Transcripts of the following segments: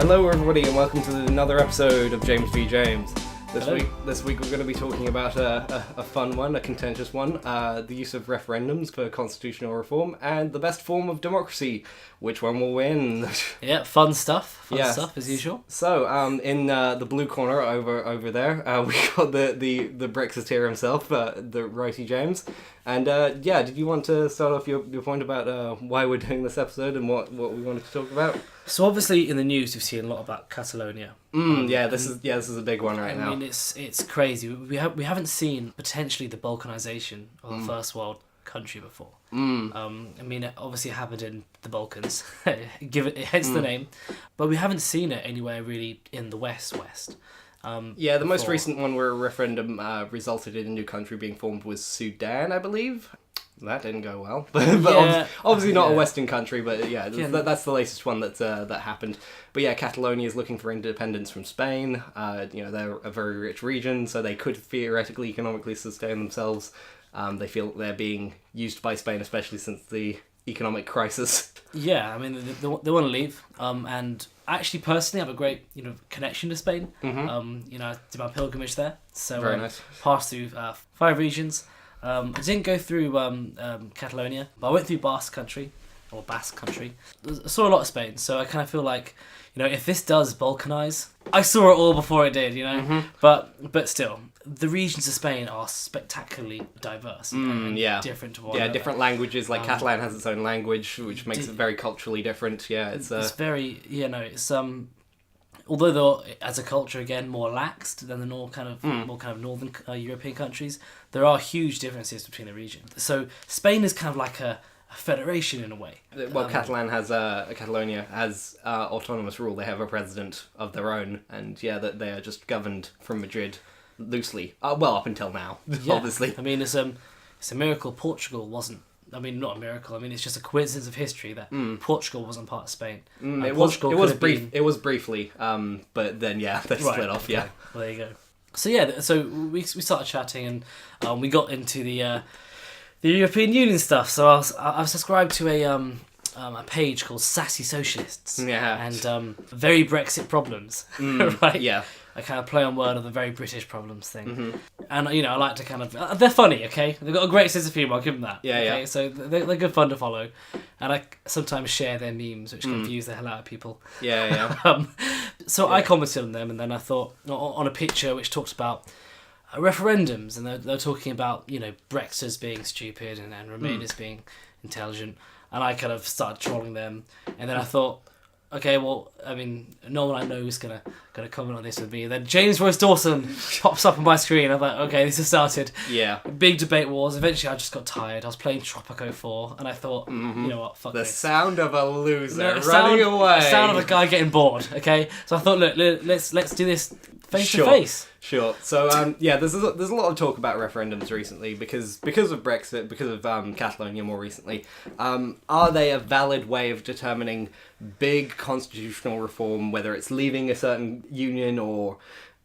Hello everybody and welcome to another episode of James v. James. Hello. This week we're going to be talking about a fun one, a contentious one, the use of referendums for constitutional reform and the best form of democracy. Which one will win? Yeah, fun stuff. Fun Yes. stuff as usual. So, in the blue corner over there, we got the Brexiteer himself, the righty James. And did you want to start off your point about why we're doing this episode and what we wanted to talk about? So obviously in the news we've seen a lot about Catalonia. This is a big one right now. I mean it's crazy. We haven't seen potentially the balkanization of a first world country before. I mean it obviously happened in the Balkans, hence the name, but we haven't seen it anywhere really in the West. The most recent one where a referendum resulted in a new country being formed was Sudan, I believe. That didn't go well, but obviously not a Western country. But that's the latest one that happened. But yeah, Catalonia is looking for independence from Spain. They're a very rich region, so they could theoretically, economically sustain themselves. They feel that they're being used by Spain, especially since the economic crisis. Yeah, I mean they want to leave. And actually, personally, I have a great connection to Spain. I did my pilgrimage there, so very nice. Passed through 5 regions. I didn't go through Catalonia, but I went through Basque Country. I saw a lot of Spain, so I kind of feel like, if this does balkanize, I saw it all before it did, But still, the regions of Spain are spectacularly diverse and different to one another. Different languages, like Catalan has its own language, which makes it very culturally different. Yeah, it's very, although they're, as a culture, again, more laxed than the more kind of northern European countries, there are huge differences between the region. So Spain is kind of like a federation in a way. Well, Catalonia has autonomous rule. They have a president of their own, and that they are just governed from Madrid loosely. Up until now, obviously. I mean, it's a miracle Portugal wasn't. I mean, not a miracle. I mean, it's just a coincidence of history that Portugal wasn't part of Spain. It was briefly, but then they split off. Yeah. Well, there you go. So we started chatting and we got into the European Union stuff. So I was subscribed to a page called Sassy Socialists. Yeah. And very Brexit problems. Right? Yeah. I kind of play on word of the very British problems thing. And, I like to kind of... they're funny, okay? They've got a great sense of humour, I'll give them that. Yeah, okay? yeah. So they're good fun to follow. And I sometimes share their memes, which confuse the hell out of people. Yeah. I commented on them, and then I thought, on a picture which talks about referendums, and they're talking about, Brexiters being stupid and Remainers being intelligent. And I kind of started trolling them. And then I thought... Okay, well, I mean, no one I know is gonna comment on this with me. And then James Royce Dawson pops up on my screen. I'm like, okay, this has started. Yeah. Big debate wars. Eventually, I just got tired. I was playing Tropico 4, and I thought, you know what, fuck this. The sound of a loser away. The sound of a guy getting bored. Okay, so I thought, look, let's do this face to face. Sure. So, there's a lot of talk about referendums recently because of Brexit, because of Catalonia more recently. Are they a valid way of determining big constitutional reform, whether it's leaving a certain union or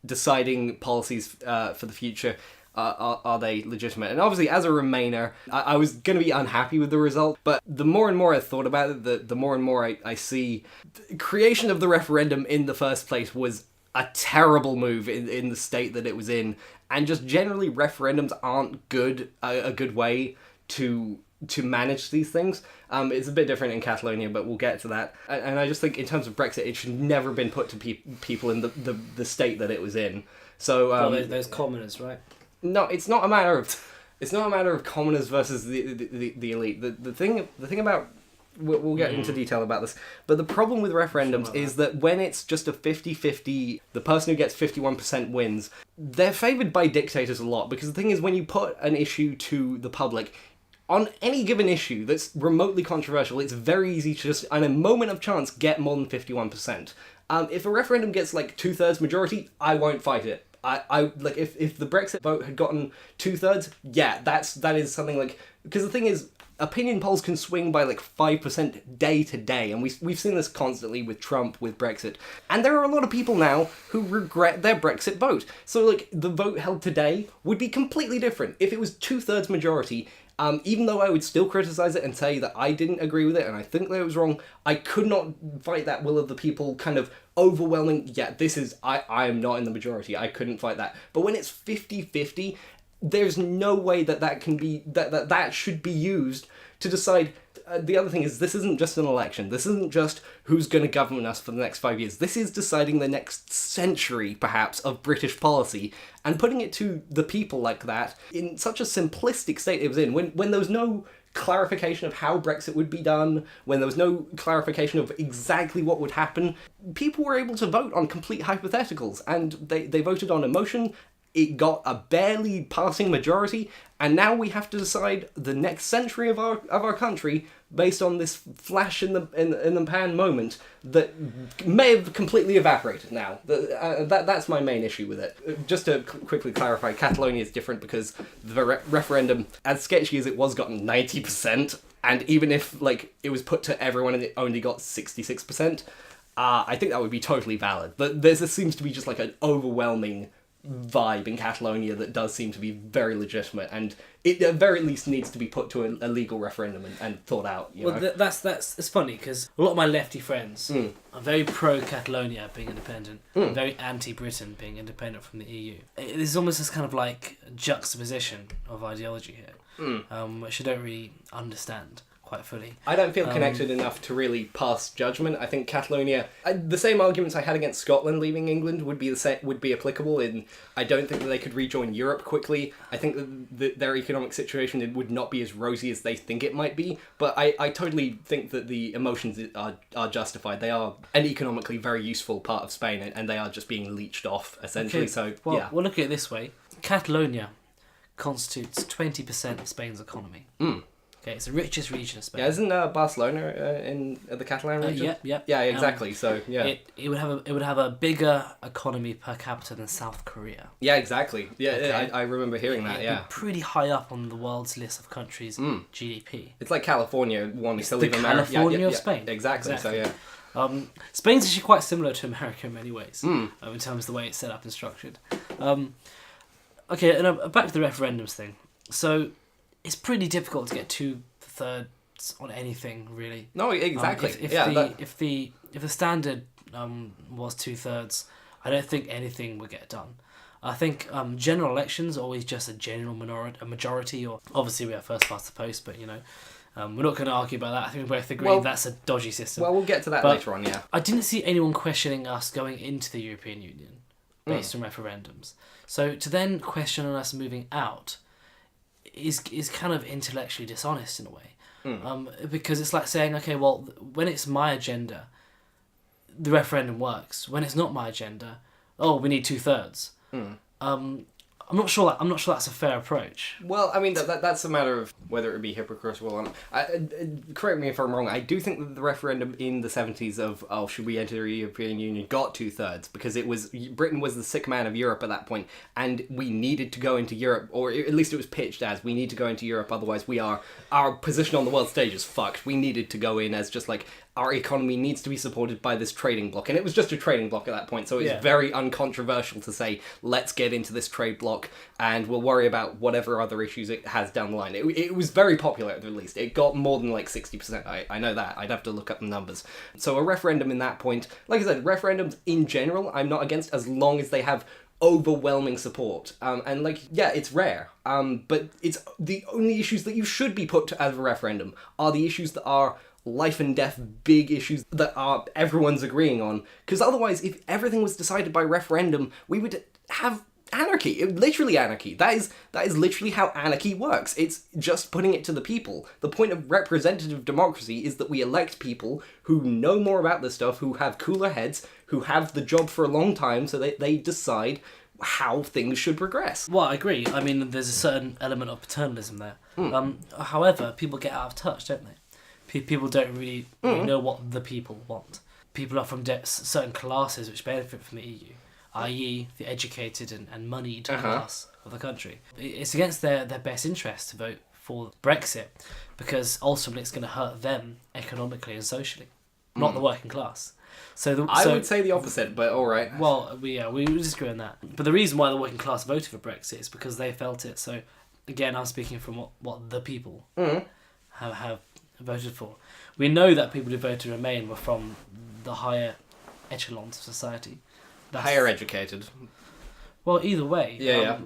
deciding policies for the future? Are they legitimate? And obviously, as a Remainer, I was going to be unhappy with the result, but the more and more I thought about it, the more and more I see the creation of the referendum in the first place was a terrible move in the state that it was in, and just generally referendums aren't a good way to manage these things. It's a bit different in Catalonia, but we'll get to that. And I just think in terms of Brexit, it should never been put to people in the state that it was in. So those commoners, right? No, it's not a matter of commoners versus the elite. The thing about we'll get into detail about this, but the problem with referendums is that when it's just a 50-50, the person who gets 51% wins, they're favoured by dictators a lot, because the thing is, when you put an issue to the public, on any given issue that's remotely controversial, it's very easy to just, in a moment of chance, get more than 51%. If a referendum gets like 2/3 majority, I won't fight it. I if the Brexit vote had gotten 2/3, that is something like, because the thing is, opinion polls can swing by like 5% day to day, and we've seen this constantly with Trump, with Brexit, and there are a lot of people now who regret their Brexit vote. So like the vote held today would be completely different if it was 2/3 majority. Even though I would still criticise it and say that I didn't agree with it and I think that it was wrong, I could not fight that will of the people kind of overwhelming, I am not in the majority, I couldn't fight that. But when it's 50-50, there's no way that can be, that should be used to decide. The other thing is, this isn't just an election. This isn't just who's going to govern us for the next 5 years. This is deciding the next century, perhaps, of British policy, and putting it to the people like that in such a simplistic state it was in, when there was no clarification of how Brexit would be done, when there was no clarification of exactly what would happen. People were able to vote on complete hypotheticals, and they voted on emotion. It got a barely passing majority, and now we have to decide the next century of our country based on this flash in the pan moment that may have completely evaporated now. That's my main issue with it. Just to quickly clarify, Catalonia is different because the referendum, as sketchy as it was, got 90%, and even if like it was put to everyone and it only got 66%, I think that would be totally valid. But there seems to be just like an overwhelming vibe in Catalonia that does seem to be very legitimate, and it at very least needs to be put to a legal referendum and thought out. You know? That's it's funny because a lot of my lefty friends are very pro Catalonia being independent, and very anti Britain being independent from the EU. There's almost this kind of like juxtaposition of ideology here, which I don't really understand quite fully. I don't feel connected enough to really pass judgment. I think Catalonia, the same arguments I had against Scotland leaving England would be applicable. In I don't think that they could rejoin Europe quickly. I think that their economic situation would not be as rosy as they think it might be. But I totally think that the emotions are justified. They are an economically very useful part of Spain, and they are just being leached off essentially. Okay. So well, we'll look at it this way: Catalonia constitutes 20% of Spain's economy. Okay, it's the richest region of Spain. Yeah, isn't Barcelona in the Catalan region? Yeah, exactly. So yeah, it would have a bigger economy per capita than South Korea. Yeah, exactly. Yeah, Okay. I remember hearing that. It'd Yeah, be pretty high up on the world's list of countries' GDP. it's like California wanting to the leave America. California of Spain. Exactly. So yeah. Spain's actually quite similar to America in many ways, in terms of the way it's set up and structured. Okay, and back to the referendums thing. So it's pretty difficult to get 2/3 on anything, really. No, exactly. If the standard was 2/3, I don't think anything would get done. I think general elections are always just a general majority, or obviously we have first past the post, but you know. We're not going to argue about that. I think we both agree that's a dodgy system. Well, we'll get to that later on, yeah. I didn't see anyone questioning us going into the European Union based on referendums. So to then question on us moving out is kind of intellectually dishonest in a way. Because it's like saying, okay, well, when it's my agenda, the referendum works. When it's not my agenda, we need 2/3. I'm not sure that's a fair approach. Well, I mean, that's a matter of whether it would be hypocritical or not. Correct me if I'm wrong, I do think that the referendum in the 70s of, should we enter the European Union, got 2/3, because Britain was the sick man of Europe at that point, and we needed to go into Europe, or at least it was pitched as, we need to go into Europe, otherwise our position on the world stage is fucked. We needed to go in as just like, our economy needs to be supported by this trading bloc. And it was just a trading bloc at that point, so it's very uncontroversial to say, let's get into this trade bloc and we'll worry about whatever other issues it has down the line. It was very popular at the least. It got more than like 60%. I know that. I'd have to look up the numbers. So a referendum in that point, like I said, referendums in general, I'm not against as long as they have overwhelming support. And like, yeah, it's rare. But it's the only issues that you should be put to as a referendum are the issues that are life and death, big issues that everyone's agreeing on. Because otherwise, if everything was decided by referendum, we would have anarchy. Literally anarchy. That is literally how anarchy works. It's just putting it to the people. The point of representative democracy is that we elect people who know more about this stuff, who have cooler heads, who have the job for a long time, so they decide how things should progress. Well, I agree. I mean, there's a certain element of paternalism there. However, people get out of touch, don't they? People don't really know what the people want. People are from certain classes which benefit from the EU, i.e. the educated and moneyed class of the country. It's against their best interest to vote for Brexit, because ultimately it's going to hurt them economically and socially, not the working class. I would say the opposite, but all right. Well, we disagree on that. But the reason why the working class voted for Brexit is because they felt it. So, again, I'm speaking from what the people have voted for. We know that people who voted to Remain were from the higher echelons of society. Higher educated. Well, either way. Yeah.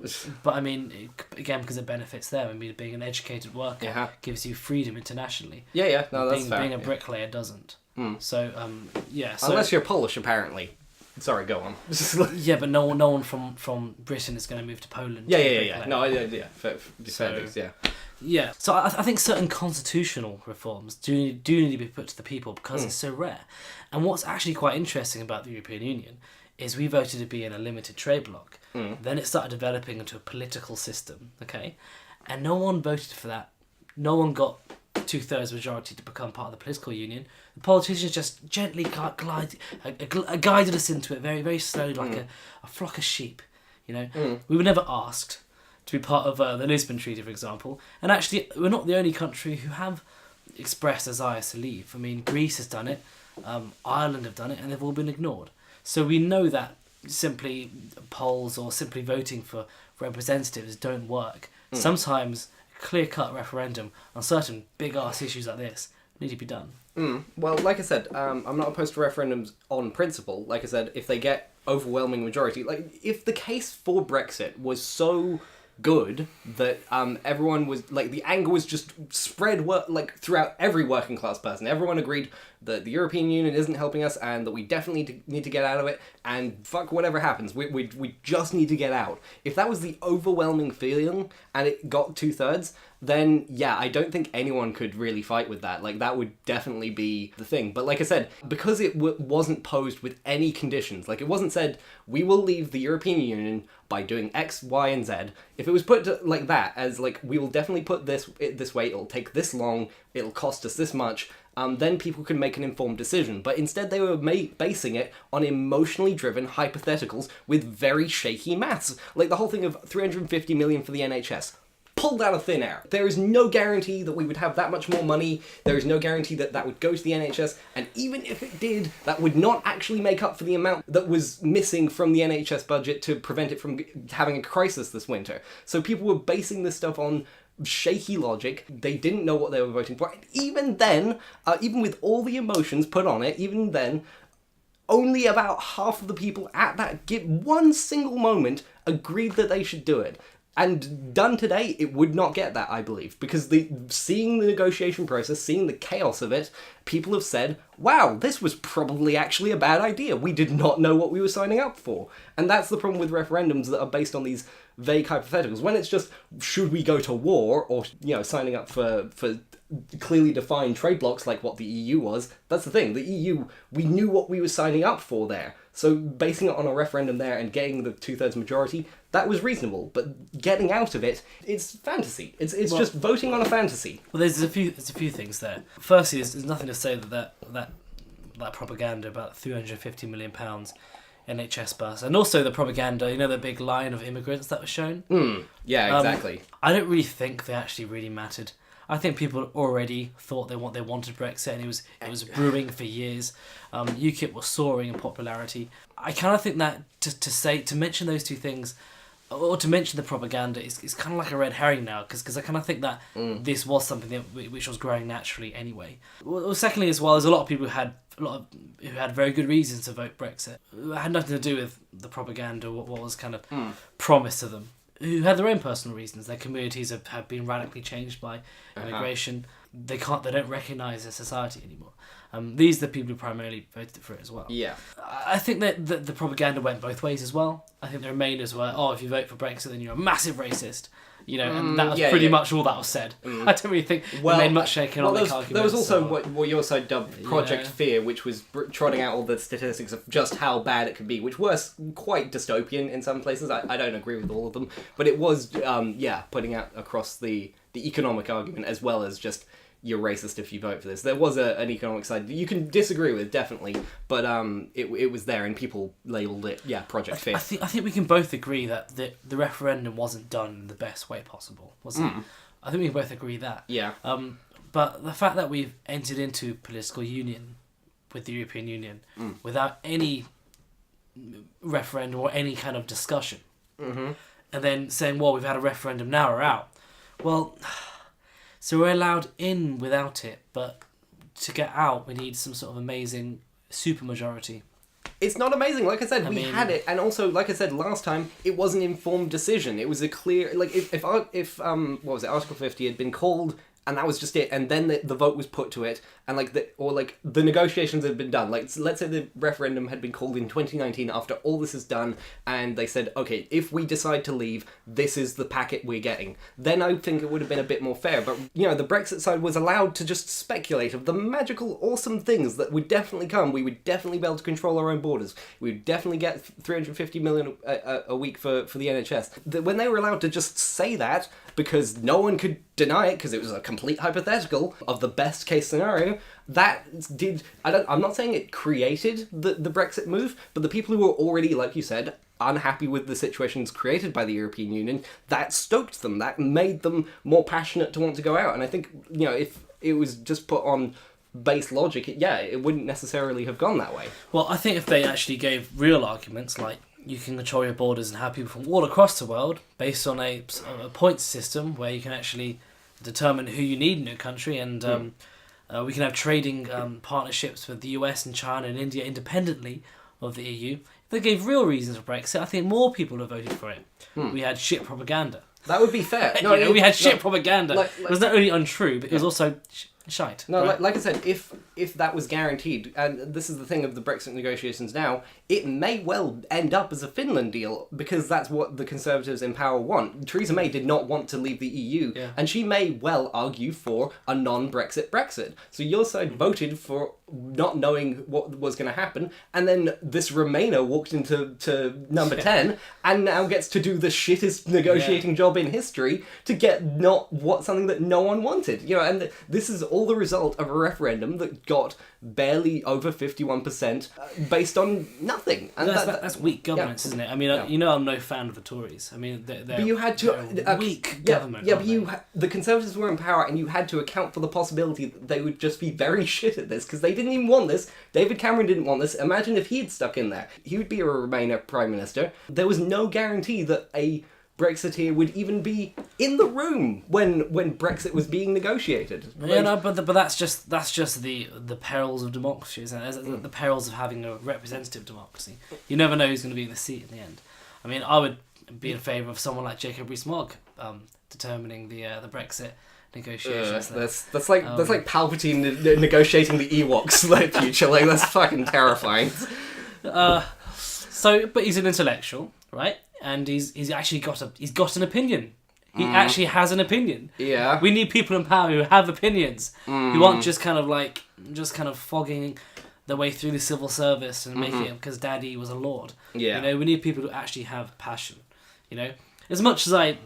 But I mean, again, because it benefits them. I mean, being an educated worker gives you freedom internationally. Yeah. No, that's fair. Being a bricklayer doesn't. So, So, unless you're Polish, apparently. Sorry, go on. Yeah, but no one from Britain is going to move to Poland. Yeah. No, fair dues, yeah. Yeah, so I think certain constitutional reforms do need to be put to the people because it's so rare. And what's actually quite interesting about the European Union is we voted to be in a limited trade bloc. Then it started developing into a political system, okay? And no one voted for that. No one got 2/3 majority to become part of the political union. The politicians just gently guided us into it very, very slowly, like a flock of sheep, you know? We were never asked to be part of the Lisbon Treaty, for example. And actually, we're not the only country who have expressed desires to leave. I mean, Greece has done it, Ireland have done it, and they've all been ignored. So we know that simply polls or simply voting for representatives don't work. Sometimes a clear-cut referendum on certain big-ass issues like this need to be done. Well, like I said, I'm not opposed to referendums on principle. Like I said, if they get overwhelming majority, like if the case for Brexit was so good that everyone was like, the anger was just spread throughout every working class person. Everyone agreed that the European Union isn't helping us and that we definitely need to get out of it, and fuck whatever happens, we just need to get out. If that was the overwhelming feeling and it got 2/3, then yeah, I don't think anyone could really fight with that. Like, that would definitely be the thing. But like I said, because it wasn't posed with any conditions, like it wasn't said, we will leave the European Union by doing X, Y, and Z. If it was put like that, as like, we will definitely put this way, it'll take this long, it'll cost us this much, then people can make an informed decision. But instead they were basing it on emotionally driven hypotheticals with very shaky maths. Like the whole thing of 350 million for the NHS. Pulled out of thin air. There is no guarantee that we would have that much more money. There is no guarantee that that would go to the NHS. And even if it did, that would not actually make up for the amount that was missing from the NHS budget to prevent it from having a crisis this winter. So people were basing this stuff on shaky logic. They didn't know what they were voting for. And even then, even with all the emotions put on it, even then, only about half of the people at that one single moment agreed that they should do it. And done today, it would not get that, I believe, because seeing the negotiation process, seeing the chaos of it, people have said, wow, this was probably actually a bad idea. We did not know what we were signing up for. And that's the problem with referendums that are based on these vague hypotheticals. When it's just, should we go to war, or, you know, signing up for clearly defined trade blocks like what the EU was, that's the thing. The EU, we knew what we were signing up for there. So basing it on a referendum there and getting the 2/3 majority, that was reasonable. But getting out of it, it's fantasy. It's just voting on a fantasy. Well, there's a few things there. Firstly, there's nothing to say that propaganda about £350 million NHS bus, and also the propaganda, you know, the big line of immigrants that was shown. Yeah, exactly. I don't really think they actually really mattered. I think people already thought they wanted Brexit, and it was brewing for years. UKIP was soaring in popularity. I kind of think that to mention those two things, or to mention the propaganda, is kind of like a red herring now, because I kind of think that this was something which was growing naturally anyway. Well, secondly, as well, there's a lot of people who had very good reasons to vote Brexit. It had nothing to do with the propaganda, what was kind of promised to them, who had their own personal reasons. Their communities have been radically changed by immigration. They don't recognise their society anymore. These are the people who primarily voted for it as well. Yeah. I think that the propaganda went both ways as well. I think the Remainers were, if you vote for Brexit, then you're a massive racist. You know, and that was pretty much all that was said. I don't really think they made much economic arguments. There was also what your side dubbed Project Fear, which was trotting out all the statistics of just how bad it could be, which was quite dystopian in some places. I don't agree with all of them, but it was, putting out across the economic argument as well as just, you're racist if you vote for this. There was an economic side you can disagree with, definitely, but it was there, and people labelled it, Project Fear. I think we can both agree that the referendum wasn't done in the best way possible, was it? I think we can both agree that. Yeah. But the fact that we've entered into political union with the European Union without any referendum or any kind of discussion, and then saying, well, we've had a referendum, now we're out. Well, so we're allowed in without it, but to get out, we need some sort of amazing supermajority. It's not amazing. Like I said, we had it, and also, like I said last time, it was an informed decision. It was a clear, like if what was it, Article 50 had been called, and that was just it, and then the vote was put to it, and the negotiations had been done. Like, let's say the referendum had been called in 2019 after all this is done, and they said, okay, if we decide to leave, this is the packet we're getting. Then I think it would have been a bit more fair. But, the Brexit side was allowed to just speculate of the magical, awesome things that would definitely come. We would definitely be able to control our own borders. We would definitely get 350 million a week for the NHS. When they were allowed to just say that, because no one could deny it, because it was a complete hypothetical of the best case scenario, I'm not saying it created the Brexit move, but the people who were already, like you said, unhappy with the situations created by the European Union, that stoked them, that made them more passionate to want to go out. And I think, if it was just put on base logic, it wouldn't necessarily have gone that way. Well, I think if they actually gave real arguments, like you can control your borders and have people from all across the world based on a points system where you can actually determine who you need in your country, and we can have trading partnerships with the US and China and India independently of the EU. If they gave real reasons for Brexit, I think more people would have voted for it. We had shit propaganda. That would be fair. No, we had shit propaganda. It was not only untrue, but it was also shite. No, right? like I said, if that was guaranteed, and this is the thing of the Brexit negotiations now, it may well end up as a Finland deal, because that's what the Conservatives in power want. Theresa May did not want to leave the EU, and she may well argue for a non-Brexit Brexit. So your side voted for not knowing what was going to happen, and then this Remainer walked into number 10, and now gets to do the shittest negotiating job in history to get something that no one wanted. And this is all the result of a referendum that got barely over 51% based on nothing. And that's weak governance, isn't it? I mean, I'm no fan of the Tories. I mean, but you had to weak government. But the Conservatives were in power, and you had to account for the possibility that they would just be very shit at this, because they didn't even want this. David Cameron didn't want this. Imagine if he had stuck in there. He would be a Remainer Prime Minister. There was no guarantee that a Brexiteer would even be in the room when Brexit was being negotiated. But that's just the perils of democracy, isn't it? The perils of having a representative democracy. You never know who's going to be in the seat in the end. I mean, I would be in favour of someone like Jacob Rees-Mogg determining the Brexit negotiations. That's like Palpatine negotiating the Ewoks for the future. Like, that's fucking terrifying. But he's an intellectual, right? And he's actually got an opinion. He actually has an opinion. Yeah. We need people in power who have opinions, who aren't just kind of fogging their way through the civil service and making it because Daddy was a lord. Yeah. We need people who actually have passion. As much as I,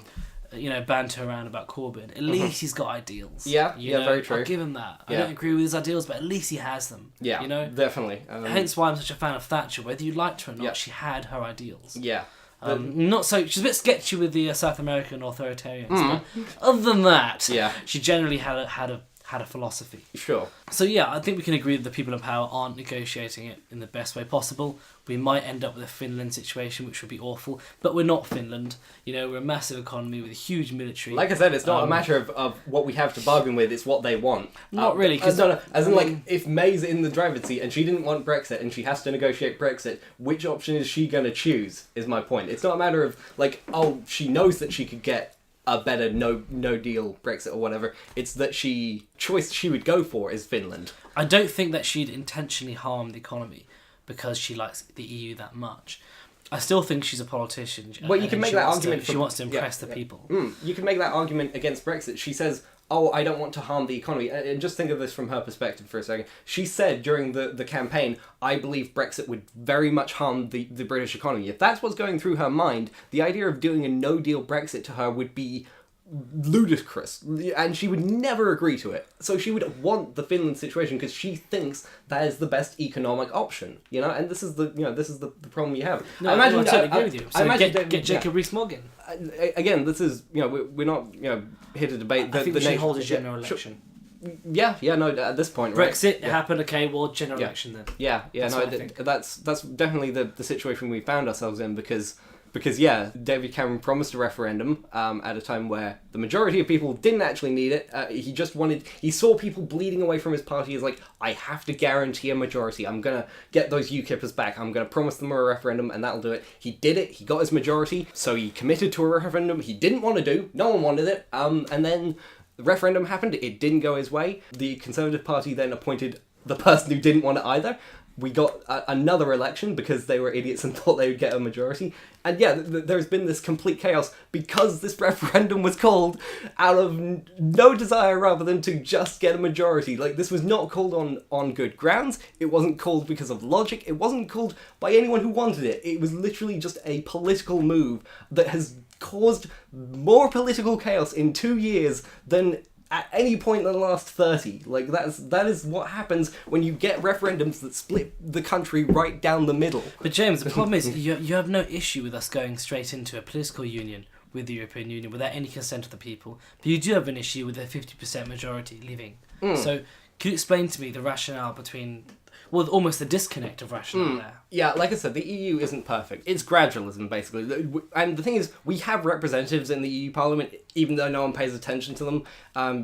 banter around about Corbyn, at least he's got ideals. Yeah. Very true. I'll give him that. I don't agree with his ideals, but at least he has them. Yeah. Definitely. Hence why I'm such a fan of Thatcher. Whether you liked her or not, she had her ideals. Yeah. Not so. She's a bit sketchy with the South American authoritarians, but other than that, she generally had a philosophy. Sure. So I think we can agree that the people in power aren't negotiating it in the best way possible. We might end up with a Finland situation, which would be awful, but we're not Finland. We're a massive economy with a huge military. Like I said, it's not a matter of what we have to bargain with, it's what they want. Not really. As in, if May's in the driver's seat and she didn't want Brexit and she has to negotiate Brexit, which option is she going to choose, is my point. It's not a matter of, she knows that she could get a better no deal Brexit or whatever. It's that choice she would go for is Finland. I don't think that she'd intentionally harm the economy because she likes the EU that much. I still think she's a politician. Well, you can make that argument. She wants to impress the people. You can make that argument against Brexit. She says, I don't want to harm the economy. And just think of this from her perspective for a second. She said during the campaign, I believe Brexit would very much harm the British economy. If that's what's going through her mind, the idea of doing a no-deal Brexit to her would be ludicrous, and she would never agree to it. So she would want the Finland situation because she thinks that is the best economic option, and this is the problem you have. No, I totally agree with you. So get Jacob Rees-Mogg in. Again, this is, we're not, here to debate the I think we should nation. hold a general election. At this point, right? Brexit happened, okay, well, general election then. That's definitely the situation we found ourselves in because David Cameron promised a referendum at a time where the majority of people didn't actually need it. He saw people bleeding away from his party. He's like, I have to guarantee a majority. I'm going to get those UKIPers back. I'm going to promise them a referendum and that'll do it. He did it. He got his majority. So he committed to a referendum he didn't want to do. No one wanted it. And then the referendum happened. It didn't go his way. The Conservative Party then appointed the person who didn't want it either. We got another election because they were idiots and thought they would get a majority. And there's been this complete chaos because this referendum was called out of no desire rather than to just get a majority. Like, this was not called on good grounds. It wasn't called because of logic. It wasn't called by anyone who wanted it. It was literally just a political move that has caused more political chaos in 2 years than at any point in the last 30. Like, that is what happens when you get referendums that split the country right down the middle. But James, the problem is you have no issue with us going straight into a political union with the European Union without any consent of the people. But you do have an issue with a 50% majority leaving. So can you explain to me the rationale between... Well, almost the disconnect of rationale there. Yeah, like I said, the EU isn't perfect. It's gradualism, basically. And the thing is, we have representatives in the EU Parliament, even though no one pays attention to them.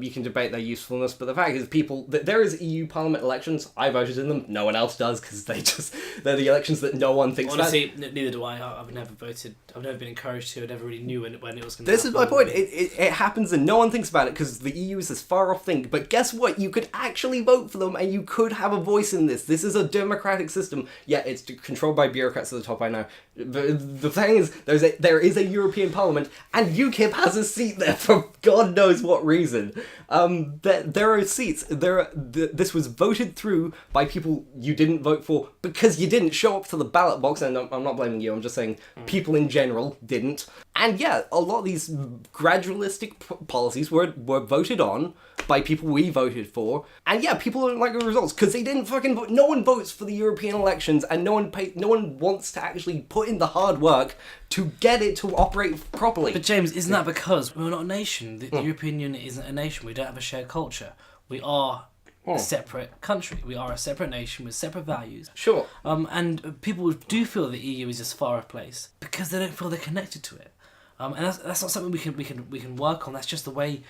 You can debate their usefulness, but the fact is, there is EU Parliament elections. I voted in them. No one else does, because they're the elections that no one thinks about. Honestly, neither do I. I've never voted. I've never been encouraged to. I never really knew when it was going to happen. This is my point. It happens and no one thinks about it, because the EU is this far off thing. But guess what? You could actually vote for them, and you could have a voice in this. This is a democratic system. Yeah, it's controlled by bureaucrats at the top, I know. But the thing is, there is a European Parliament, and UKIP has a seat there for God knows what reason. There are seats. This was voted through by people you didn't vote for because you didn't show up to the ballot box, and I'm not blaming you, I'm just saying people in general didn't. And yeah, a lot of these gradualistic policies were voted on by people we voted for, and yeah, people don't like the results because they didn't fucking vote. No one votes for the European elections, and no one wants to actually put in the hard work to get it to operate properly. But James, isn't that because we're not a nation? The European Union isn't a nation. We don't have a shared culture. We are a separate country. We are a separate nation with separate values. Sure. And people do feel the EU is this far off place because they don't feel they're connected to it. And that's not something we can work on. That's just the way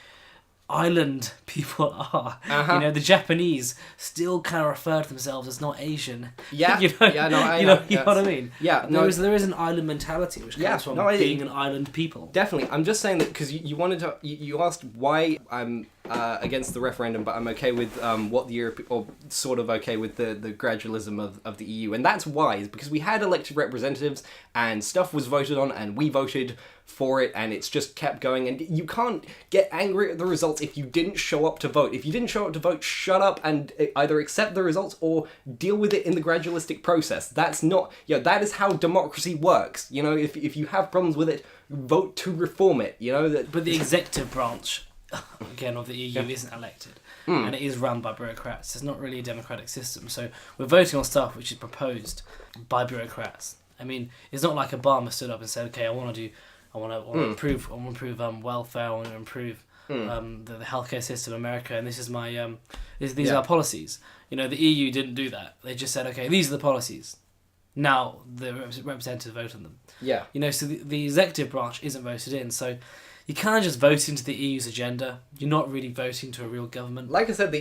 island people are. The Japanese still kind of refer to themselves as not Asian. Yeah, you know what I mean. Yeah, there is an island mentality which comes from being an island people. Definitely, I'm just saying that because you wanted to. You asked why I'm against the referendum, but I'm okay with what the Europe, or sort of okay with the gradualism of the EU, and that's why is because we had elected representatives and stuff was voted on, and we voted for it, and it's just kept going, and you can't get angry at the results if you didn't show up to vote. If you didn't show up to vote, shut up and either accept the results or deal with it in the gradualistic process. That's not, that is how democracy works. If you have problems with it, vote to reform it. But the executive branch, again, of the EU isn't elected, and it is run by bureaucrats. It's not really a democratic system. So we're voting on stuff which is proposed by bureaucrats. I mean, it's not like Obama stood up and said, "Okay, I want to improve welfare. I want to improve the healthcare system in America, and this is my these are our policies." The EU didn't do that. They just said, "Okay, these are the policies." Now the representatives vote on them. Yeah. So the executive branch isn't voted in. So you can't just vote into the EU's agenda. You're not really voting to a real government. Like I said,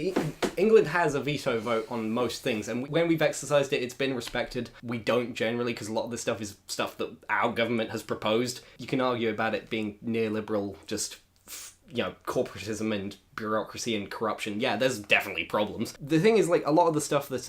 England has a veto vote on most things, and when we've exercised it, it's been respected. We don't generally, because a lot of this stuff is stuff that our government has proposed. You can argue about it being neoliberal, just corporatism and bureaucracy and corruption. Yeah, there's definitely problems. The thing is, like, a lot of the stuff that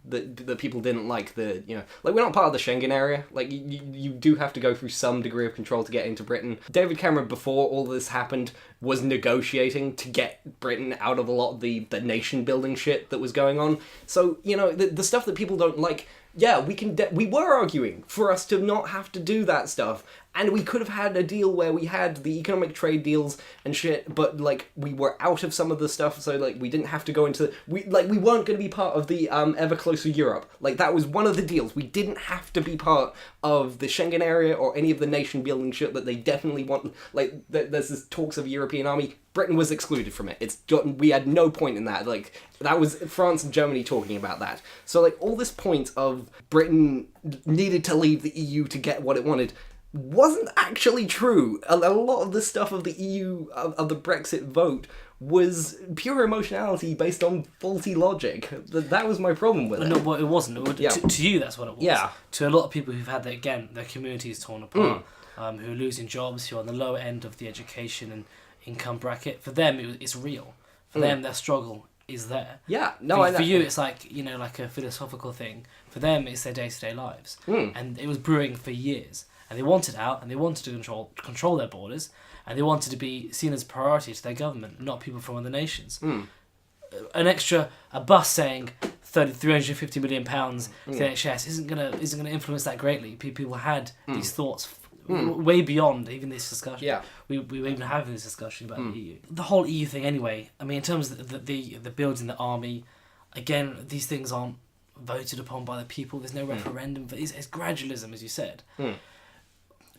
that people didn't like, we're not part of the Schengen area. Like, you do have to go through some degree of control to get into Britain. David Cameron, before all this happened, was negotiating to get Britain out of a lot of the nation building shit that was going on. So, the stuff that people don't like yeah, we were arguing for us to not have to do that stuff, and we could have had a deal where we had the economic trade deals and shit, but like we were out of some of the stuff, so like we didn't have to go into we weren't going to be part of the ever closer Europe. Like that was one of the deals. We didn't have to be part of the Schengen area or any of the nation building shit that they definitely want. Like there's this talks of a European army. Britain was excluded from it. We had no point in that. Like that was France and Germany talking about that. So like all this point of Britain needed to leave the EU to get what it wanted wasn't actually true. A lot of the stuff of the EU of the Brexit vote was pure emotionality based on faulty logic. That was my problem with it. No, well, it wasn't. To you, that's what it was. Yeah. To a lot of people who've had their communities torn apart, who are losing jobs, who are on the lower end of the education and income bracket, for them it's real. For them, their struggle is there. Yeah, no, for you, it's like like a philosophical thing. For them, it's their day-to-day lives, and it was brewing for years. And they wanted out, and they wanted to control their borders, and they wanted to be seen as a priority to their government, not people from other nations. A bus saying £350 million to the NHS isn't gonna influence that greatly. People had these thoughts way beyond even this discussion. Yeah. We were even having this discussion about the EU. The whole EU thing anyway, I mean, in terms of the building the army, again, these things aren't voted upon by the people. There's no referendum. It's gradualism, as you said.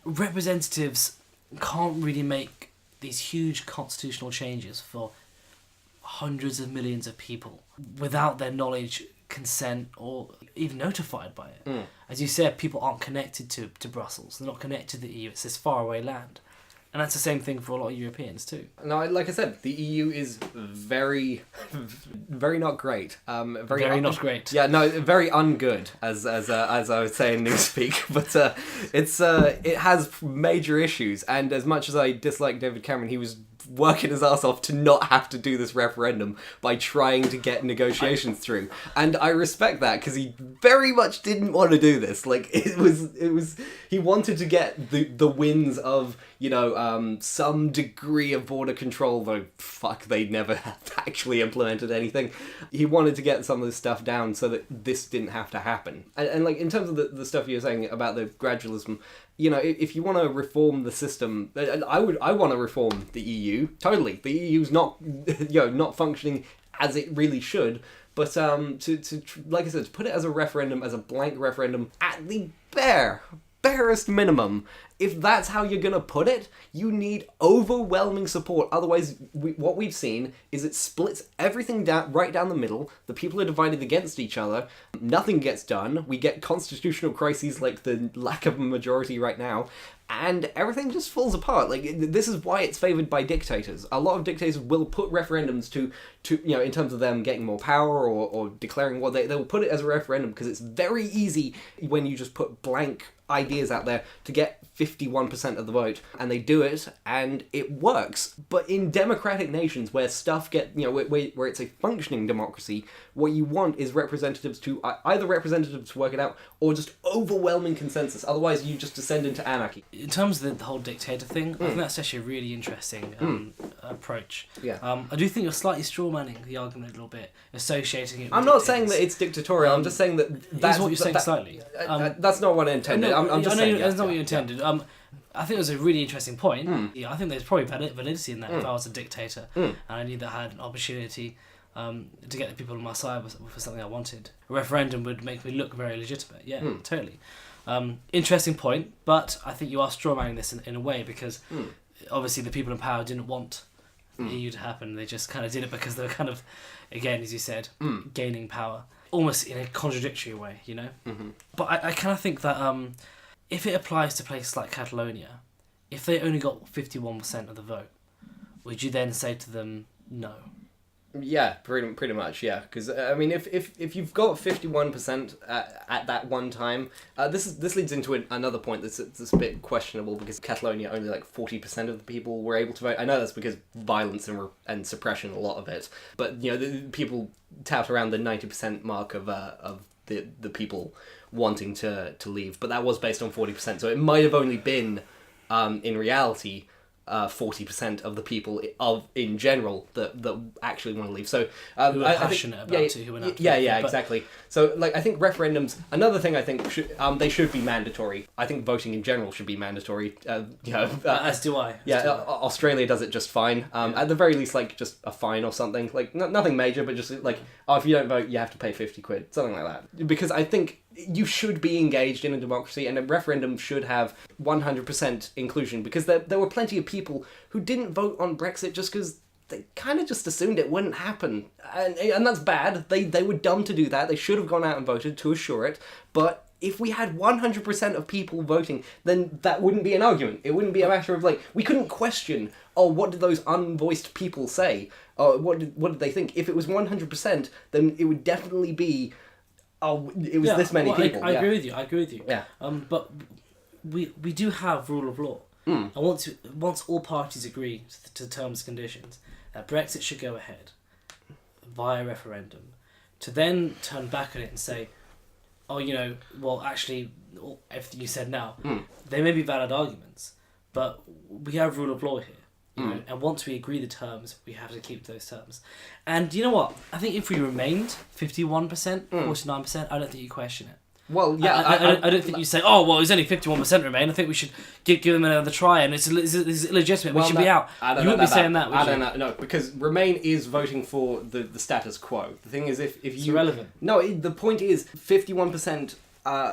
Representatives can't really make these huge constitutional changes for hundreds of millions of people without their knowledge, consent, or even notified by it. As you said, people aren't connected to Brussels. They're not connected to the EU. It's this faraway land. And that's the same thing for a lot of Europeans too. No, like I said, the EU is very, very not great. Very not great. Yeah, no, very ungood, as I would say in Newspeak. But it has major issues, and as much as I dislike David Cameron, he was working his ass off to not have to do this referendum by trying to get negotiations through, and I respect that because he very much didn't want to do this. Like it was he wanted to get the wins of some degree of border control, though fuck, they never actually implemented anything. He wanted to get some of this stuff down so that this didn't have to happen. And like in terms of the stuff you're saying about the gradualism, if you want to reform the system, I want to reform the EU. Totally. The EU's not, not functioning as it really should. But to like I said, to put it as a referendum, as a blank referendum, at the barest minimum, if that's how you're going to put it, you need overwhelming support. Otherwise, what we've seen is it splits everything right down the middle. The people are divided against each other. Nothing gets done. We get constitutional crises like the lack of a majority right now. And everything just falls apart. Like, this is why it's favoured by dictators. A lot of dictators will put referendums to in terms of them getting more power or declaring what they will put it as a referendum because it's very easy when you just put blank ideas out there to get 51% of the vote, and they do it and it works. But in democratic nations where stuff where it's a functioning democracy, what you want is representatives to work it out or just overwhelming consensus. Otherwise you just descend into anarchy. In terms of the whole dictator thing, I think that's actually a really interesting approach. I do think you're slightly strawmanning the argument a little bit, associating it with I'm not saying that it's dictatorial, I'm just saying that's what you're saying slightly. That's not what I intended. I'm just saying that's not what you intended. I think it was a really interesting point. Yeah, I think there's probably validity in that if I was a dictator and I knew that I had an opportunity to get the people on my side for something I wanted. A referendum would make me look very legitimate. Yeah, totally. Interesting point, but I think you are strawmanning this in a way because obviously the people in power didn't want the EU to happen. They just kind of did it because they were kind of, again, as you said, gaining power. Almost in a contradictory way, But I kind of think that if it applies to places like Catalonia, if they only got 51% of the vote, would you then say to them no? Yeah, pretty much, yeah. Because I mean, if you've got 51% at that one time, this leads into another point that's a bit questionable because Catalonia only like 40% of the people were able to vote. I know that's because violence and suppression, a lot of it. But the people tout around the 90% mark of the people wanting to leave, but that was based on 40%, so it might have only been in reality 40% of the people in general that actually want to leave. So who are passionate about it, who are not. Exactly. So like I think referendums. Another thing I think they should be mandatory. I think voting in general should be mandatory. As do I. Australia does it just fine. At the very least, like just a fine or something. Like nothing major, but just like if you don't vote, you have to pay 50 quid, something like that. Because I think you should be engaged in a democracy, and a referendum should have 100% inclusion, because there were plenty of people who didn't vote on Brexit just because they kind of just assumed it wouldn't happen. And that's bad. They were dumb to do that. They should have gone out and voted to assure it. But if we had 100% of people voting, then that wouldn't be an argument. It wouldn't be a matter of, like, we couldn't question, what did those unvoiced people say? Or what did they think? If it was 100%, then it would definitely be, it was this many people. I agree with you. Yeah. But we do have rule of law. And once all parties agree to terms and conditions that Brexit should go ahead via referendum, to then turn back on it and say, actually, everything you said now, they may be valid arguments, but we have rule of law here. You know, and once we agree the terms, we have to keep those terms. And you know what? I think if we remained 51%, 49%, I don't think you question it. Well, yeah, I don't think you say, it's only 51% remain. I think we should give them another try, and it's illegitimate. We should be out. You wouldn't be saying that, would you? I don't know. No, because Remain is voting for the status quo. The thing is, if you... It's irrelevant. No, the point is, 51%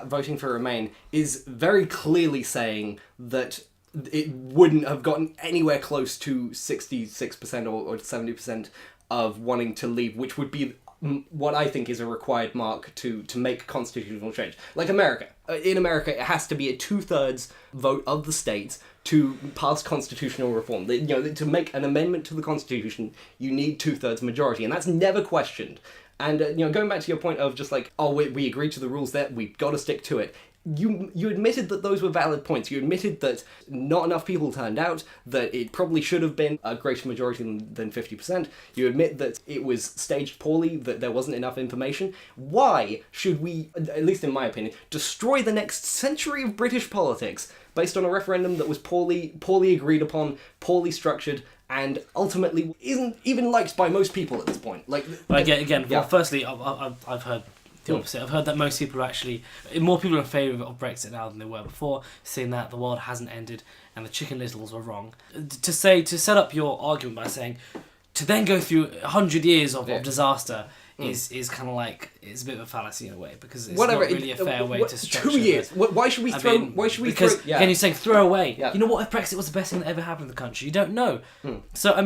voting for Remain is very clearly saying that it wouldn't have gotten anywhere close to 66% or 70% of wanting to leave, which would be what I think is a required mark to make constitutional change. Like America. In America, it has to be a 2/3 vote of the states to pass constitutional reform. To make an amendment to the Constitution, you need 2/3 majority, and that's never questioned. And going back to your point of just like, we agreed to the rules there, we've got to stick to it. You admitted that those were valid points. You admitted that not enough people turned out, that it probably should have been a greater majority than 50%. You admit that it was staged poorly, that there wasn't enough information. Why should we, at least in my opinion, destroy the next century of British politics based on a referendum that was poorly agreed upon, poorly structured, and ultimately isn't even liked by most people at this point? Well, firstly, I've heard the opposite. I've heard that most people more people are in favour of Brexit now than they were before, seeing that the world hasn't ended and the Chicken Littles were wrong. To set up your argument by saying, to then go through 100 years of disaster is kind of like, it's a bit of a fallacy in a way, because it's not really a fair way to structure 2 years. Why should we throw? Because again, you're saying throw away. Yeah. You know what? If Brexit was the best thing that ever happened in the country, you don't know. So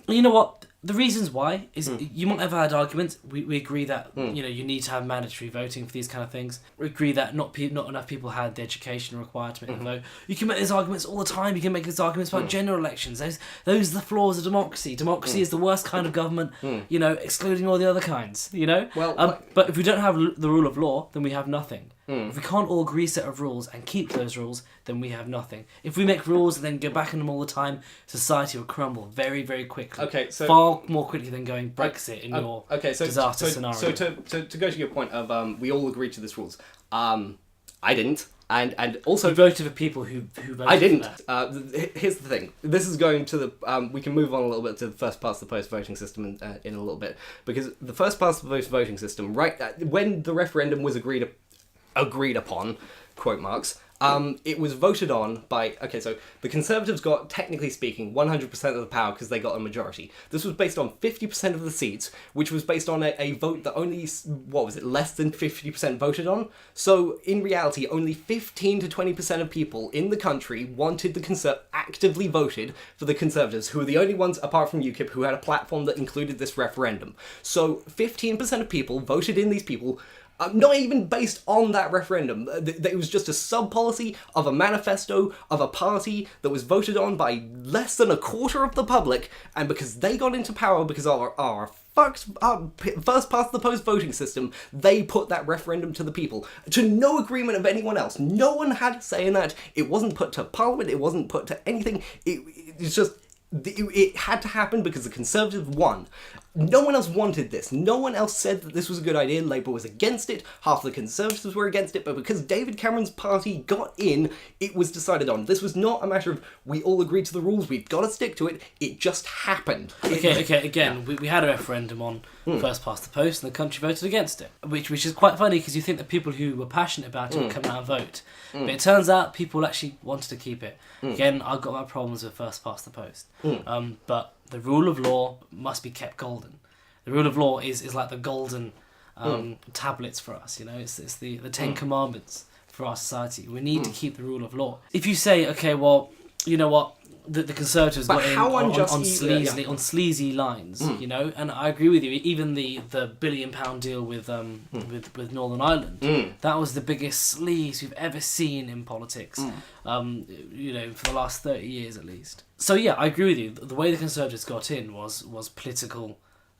you know what? The reasons why is you might have had arguments. We agree that you need to have mandatory voting for these kind of things. We agree that not enough people had the education required to make the vote. You can make these arguments all the time. You can make these arguments about general elections. Those are the flaws of democracy. Democracy is the worst kind of government. Excluding all the other kinds. But if we don't have the rule of law, then we have nothing. If we can't all agree a set of rules and keep those rules, then we have nothing. If we make rules and then go back on them all the time, society will crumble very, very quickly. Okay, so far more quickly than going Brexit in your disaster scenario. So to go to your point of we all agreed to these rules, I didn't. And also... You voted for people who voted I didn't. for that. Here's the thing. This is going to the... we can move on a little bit to the first past the post voting system in a little bit. Because the first past the post voting system, when the referendum was agreed upon, quote marks, it was voted on by... Okay, so the Conservatives got, technically speaking, 100% of the power because they got a majority. This was based on 50% of the seats, which was based on a vote that only, less than 50% voted on? So, in reality, only 15 to 20% of people in the country wanted actively voted for the Conservatives, who were the only ones, apart from UKIP, who had a platform that included this referendum. So, 15% of people voted in these people... not even based on that referendum. It was just a sub-policy of a manifesto of a party that was voted on by less than a quarter of the public, and because they got into power because of our first past the post voting system, they put that referendum to the people, to no agreement of anyone else. No one had a say in that. It wasn't put to Parliament, it wasn't put to anything. It's just... It had to happen because the Conservatives won. No one else wanted this. No one else said that this was a good idea. Labour was against it. Half the Conservatives were against it. But because David Cameron's party got in, it was decided on. This was not a matter of we all agreed to the rules, we've got to stick to it. It just happened. Okay, again, we had a referendum on first past the post and the country voted against it. Which is quite funny because you think that people who were passionate about it would come out and vote. But it turns out people actually wanted to keep it. Again, I've got my problems with first past the post. But the rule of law must be kept golden. The rule of law is like the golden tablets for us, you know. It's the Ten Commandments for our society. We need to keep the rule of law. If you say, okay, well, you know what, the Conservatives got in on sleazy lines, you know, and I agree with you. Even the £1 billion deal with Northern Ireland, that was the biggest sleaze we've ever seen in politics, you know, for the last 30 years at least. So yeah, I agree with you. The way the Conservatives got in was political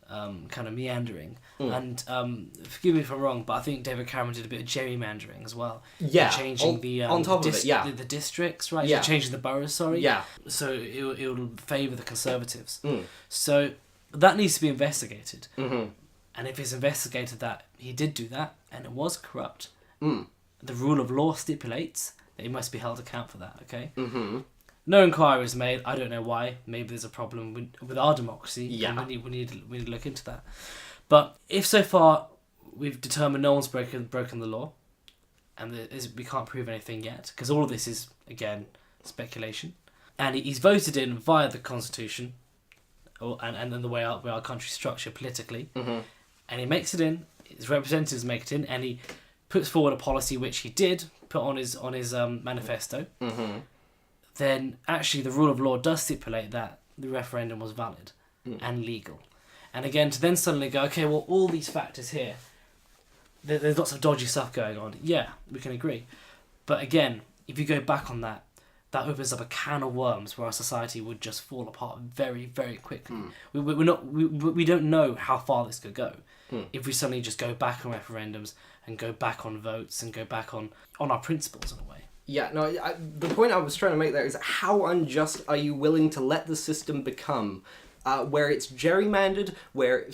kind of meandering. And forgive me if I'm wrong, but I think David Cameron did a bit of gerrymandering as well. Yeah, changing the districts, right? Yeah, changing the boroughs. Sorry. Yeah. So it will favour the Conservatives. So that needs to be investigated. And if it's investigated that he did do that and it was corrupt, the rule of law stipulates that he must be held account for that. Okay. No inquiry is made. I don't know why. Maybe there's a problem with our democracy. Yeah. And we need to look into that. But if so far we've determined no one's broken the law, and we can't prove anything yet, because all of this is, again, speculation, and he's voted in via the Constitution, and the way our country's structured politically, and he makes it in, his representatives make it in, and he puts forward a policy which he did put on his manifesto, then actually the rule of law does stipulate that the referendum was valid and legal. And again, to then suddenly go, okay, well, all these factors here, there's lots of dodgy stuff going on. Yeah, we can agree. But again, if you go back on that, that opens up a can of worms where our society would just fall apart very, very quickly. We don't know how far this could go if we suddenly just go back on referendums and go back on votes and go back on our principles in a way. Yeah, no, the point I was trying to make there is how unjust are you willing to let the system become, where it's gerrymandered, where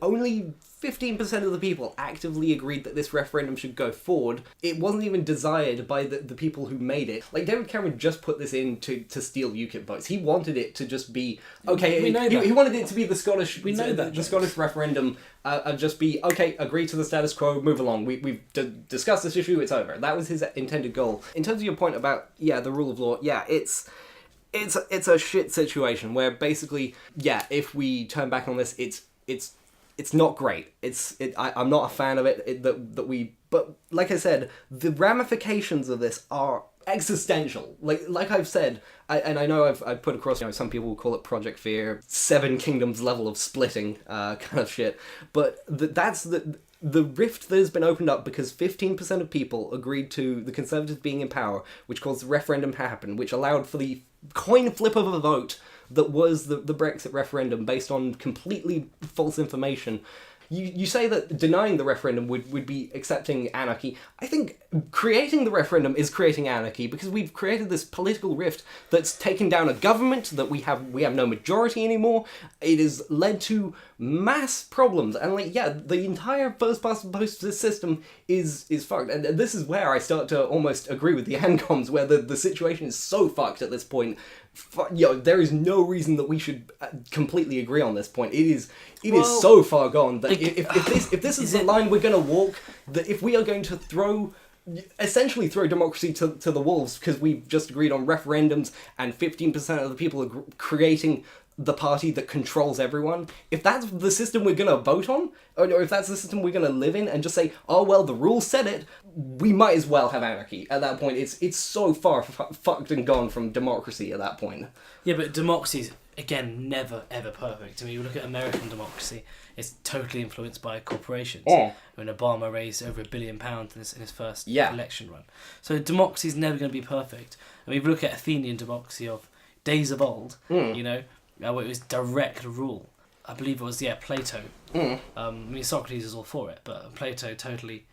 only 15% of the people actively agreed that this referendum should go forward. It wasn't even desired by the people who made it. Like, David Cameron just put this in to steal UKIP votes. He wanted it to just be, okay, he wanted it to be the Scottish, the Scottish referendum, just be, okay, agree to the status quo, move along. We've discussed this issue, it's over. That was his intended goal. In terms of your point about, the rule of law, it's a shit situation where basically, if we turn back on this, it's not great. I'm not a fan of it. But like I said, the ramifications of this are existential. Like I've said, and I know I've put across, some people will call it Project Fear, Seven Kingdoms level of splitting kind of shit. But that's the rift that has been opened up because 15% of people agreed to the Conservatives being in power, which caused the referendum to happen, which allowed for the coin flip of a vote that was the Brexit referendum based on completely false information. You say that denying the referendum would be accepting anarchy. I think creating the referendum is creating anarchy because we've created this political rift that's taken down a government that we have no majority anymore. It has led to mass problems and the entire first past the post system is fucked. And this is where I start to almost agree with the ANCOMs, where the situation is so fucked at this point. There is no reason that we should completely agree on this point. It is so far gone that if this is the line we're going to walk, that if we are going to essentially throw democracy to the wolves because we've just agreed on referendums and 15% of the people are creating the party that controls everyone, if that's the system we're going to vote on, or if that's the system we're going to live in and just say, oh well, the rules said it, we might as well have anarchy. At that point, it's so far fucked and gone from democracy at that point. Yeah, but democracy's, again, never ever perfect. I mean, you look at American democracy, it's totally influenced by corporations. When Obama raised over £1 billion in his first election run. So democracy's never going to be perfect. I mean, if you look at Athenian democracy of days of old, it was direct rule. I believe it was, Plato. I mean, Socrates is all for it, but Plato totally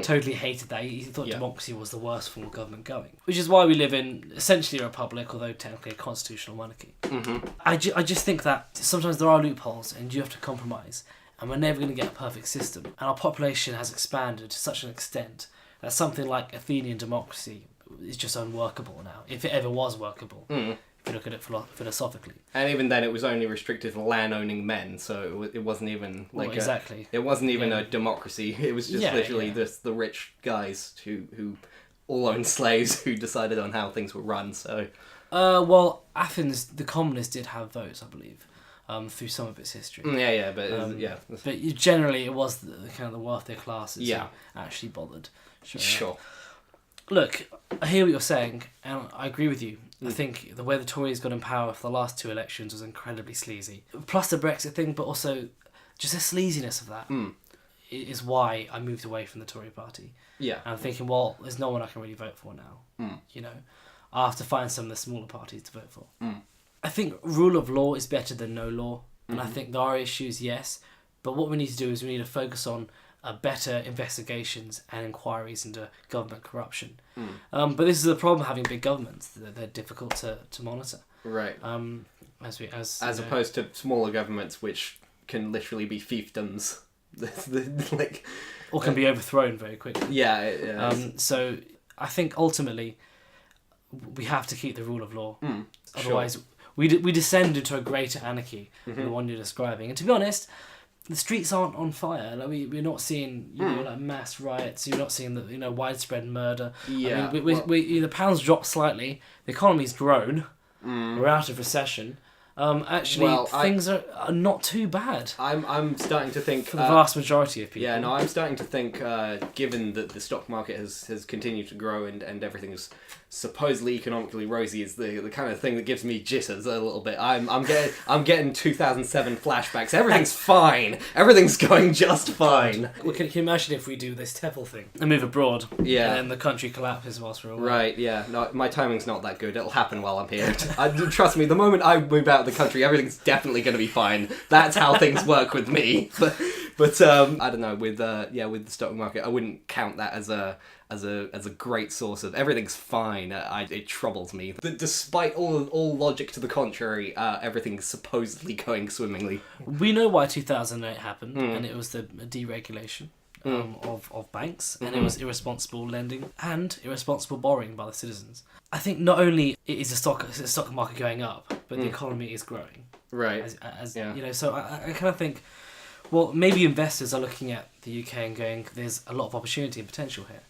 totally hated that. He thought Yeah. democracy was the worst form of government going. Which is why we live in essentially a republic, although technically a constitutional monarchy. Mm-hmm. I just think that sometimes there are loopholes and you have to compromise, and we're never going to get a perfect system. And our population has expanded to such an extent that something like Athenian democracy is just unworkable now, if it ever was workable. If you look at it philosophically. And even then, it was only restricted to land-owning men, so it wasn't even like exactly. It wasn't even a democracy. It was just literally yeah. the rich guys who all owned slaves who decided on how things were run. So, well, Athens, the communists did have votes, I believe, through some of its history. But Generally, it was the kind of the wealthier classes who actually bothered. Sure. Look, I hear what you're saying, and I agree with you. I think the way the Tories got in power for the last 2 elections was incredibly sleazy. Plus the Brexit thing, but also just the sleaziness of that is why I moved away from the Tory party. Yeah. And I'm thinking, well, there's no one I can really vote for now. You know, I have to find some of the smaller parties to vote for. I think rule of law is better than no law, and I think there are issues, yes, but what we need to do is we need to focus on better investigations and inquiries into government corruption. But this is the problem having big governments; they're difficult to monitor. Right. As opposed to smaller governments, which can literally be fiefdoms, like, or can be overthrown very quickly. Yeah. So I think ultimately we have to keep the rule of law. Otherwise, we descend into a greater anarchy than the one you're describing. And to be honest, the streets aren't on fire. Like we're not seeing like mass riots. You're not seeing the widespread murder. Yeah. I mean, the pound's dropped slightly. The economy's grown. We're out of recession. Things are not too bad. I'm starting to think for the vast majority of people. Yeah, no, I'm starting to think, given that the stock market has continued to grow and everything is supposedly economically rosy, is the kind of thing that gives me jitters a little bit. I'm getting 2007 flashbacks. Everything's fine. Everything's going just fine. Well, can you imagine if we do this TEFL thing and move abroad? Yeah. And then the country collapses whilst we're away. Right. Yeah. No, my timing's not that good. It'll happen while I'm here. Trust me. The moment I move out of the country, everything's definitely going to be fine. That's how things work with me. But I don't know. With the stock market, I wouldn't count that as a great source of everything's fine. It troubles me that despite all logic to the contrary, everything's supposedly going swimmingly. We know why 2008 happened, and it was the deregulation of banks, and it was irresponsible lending and irresponsible borrowing by the citizens. I think not only is the stock market going up, but the economy is growing. Right. So I kind of think, well, maybe investors are looking at the UK and going, there's a lot of opportunity and potential here.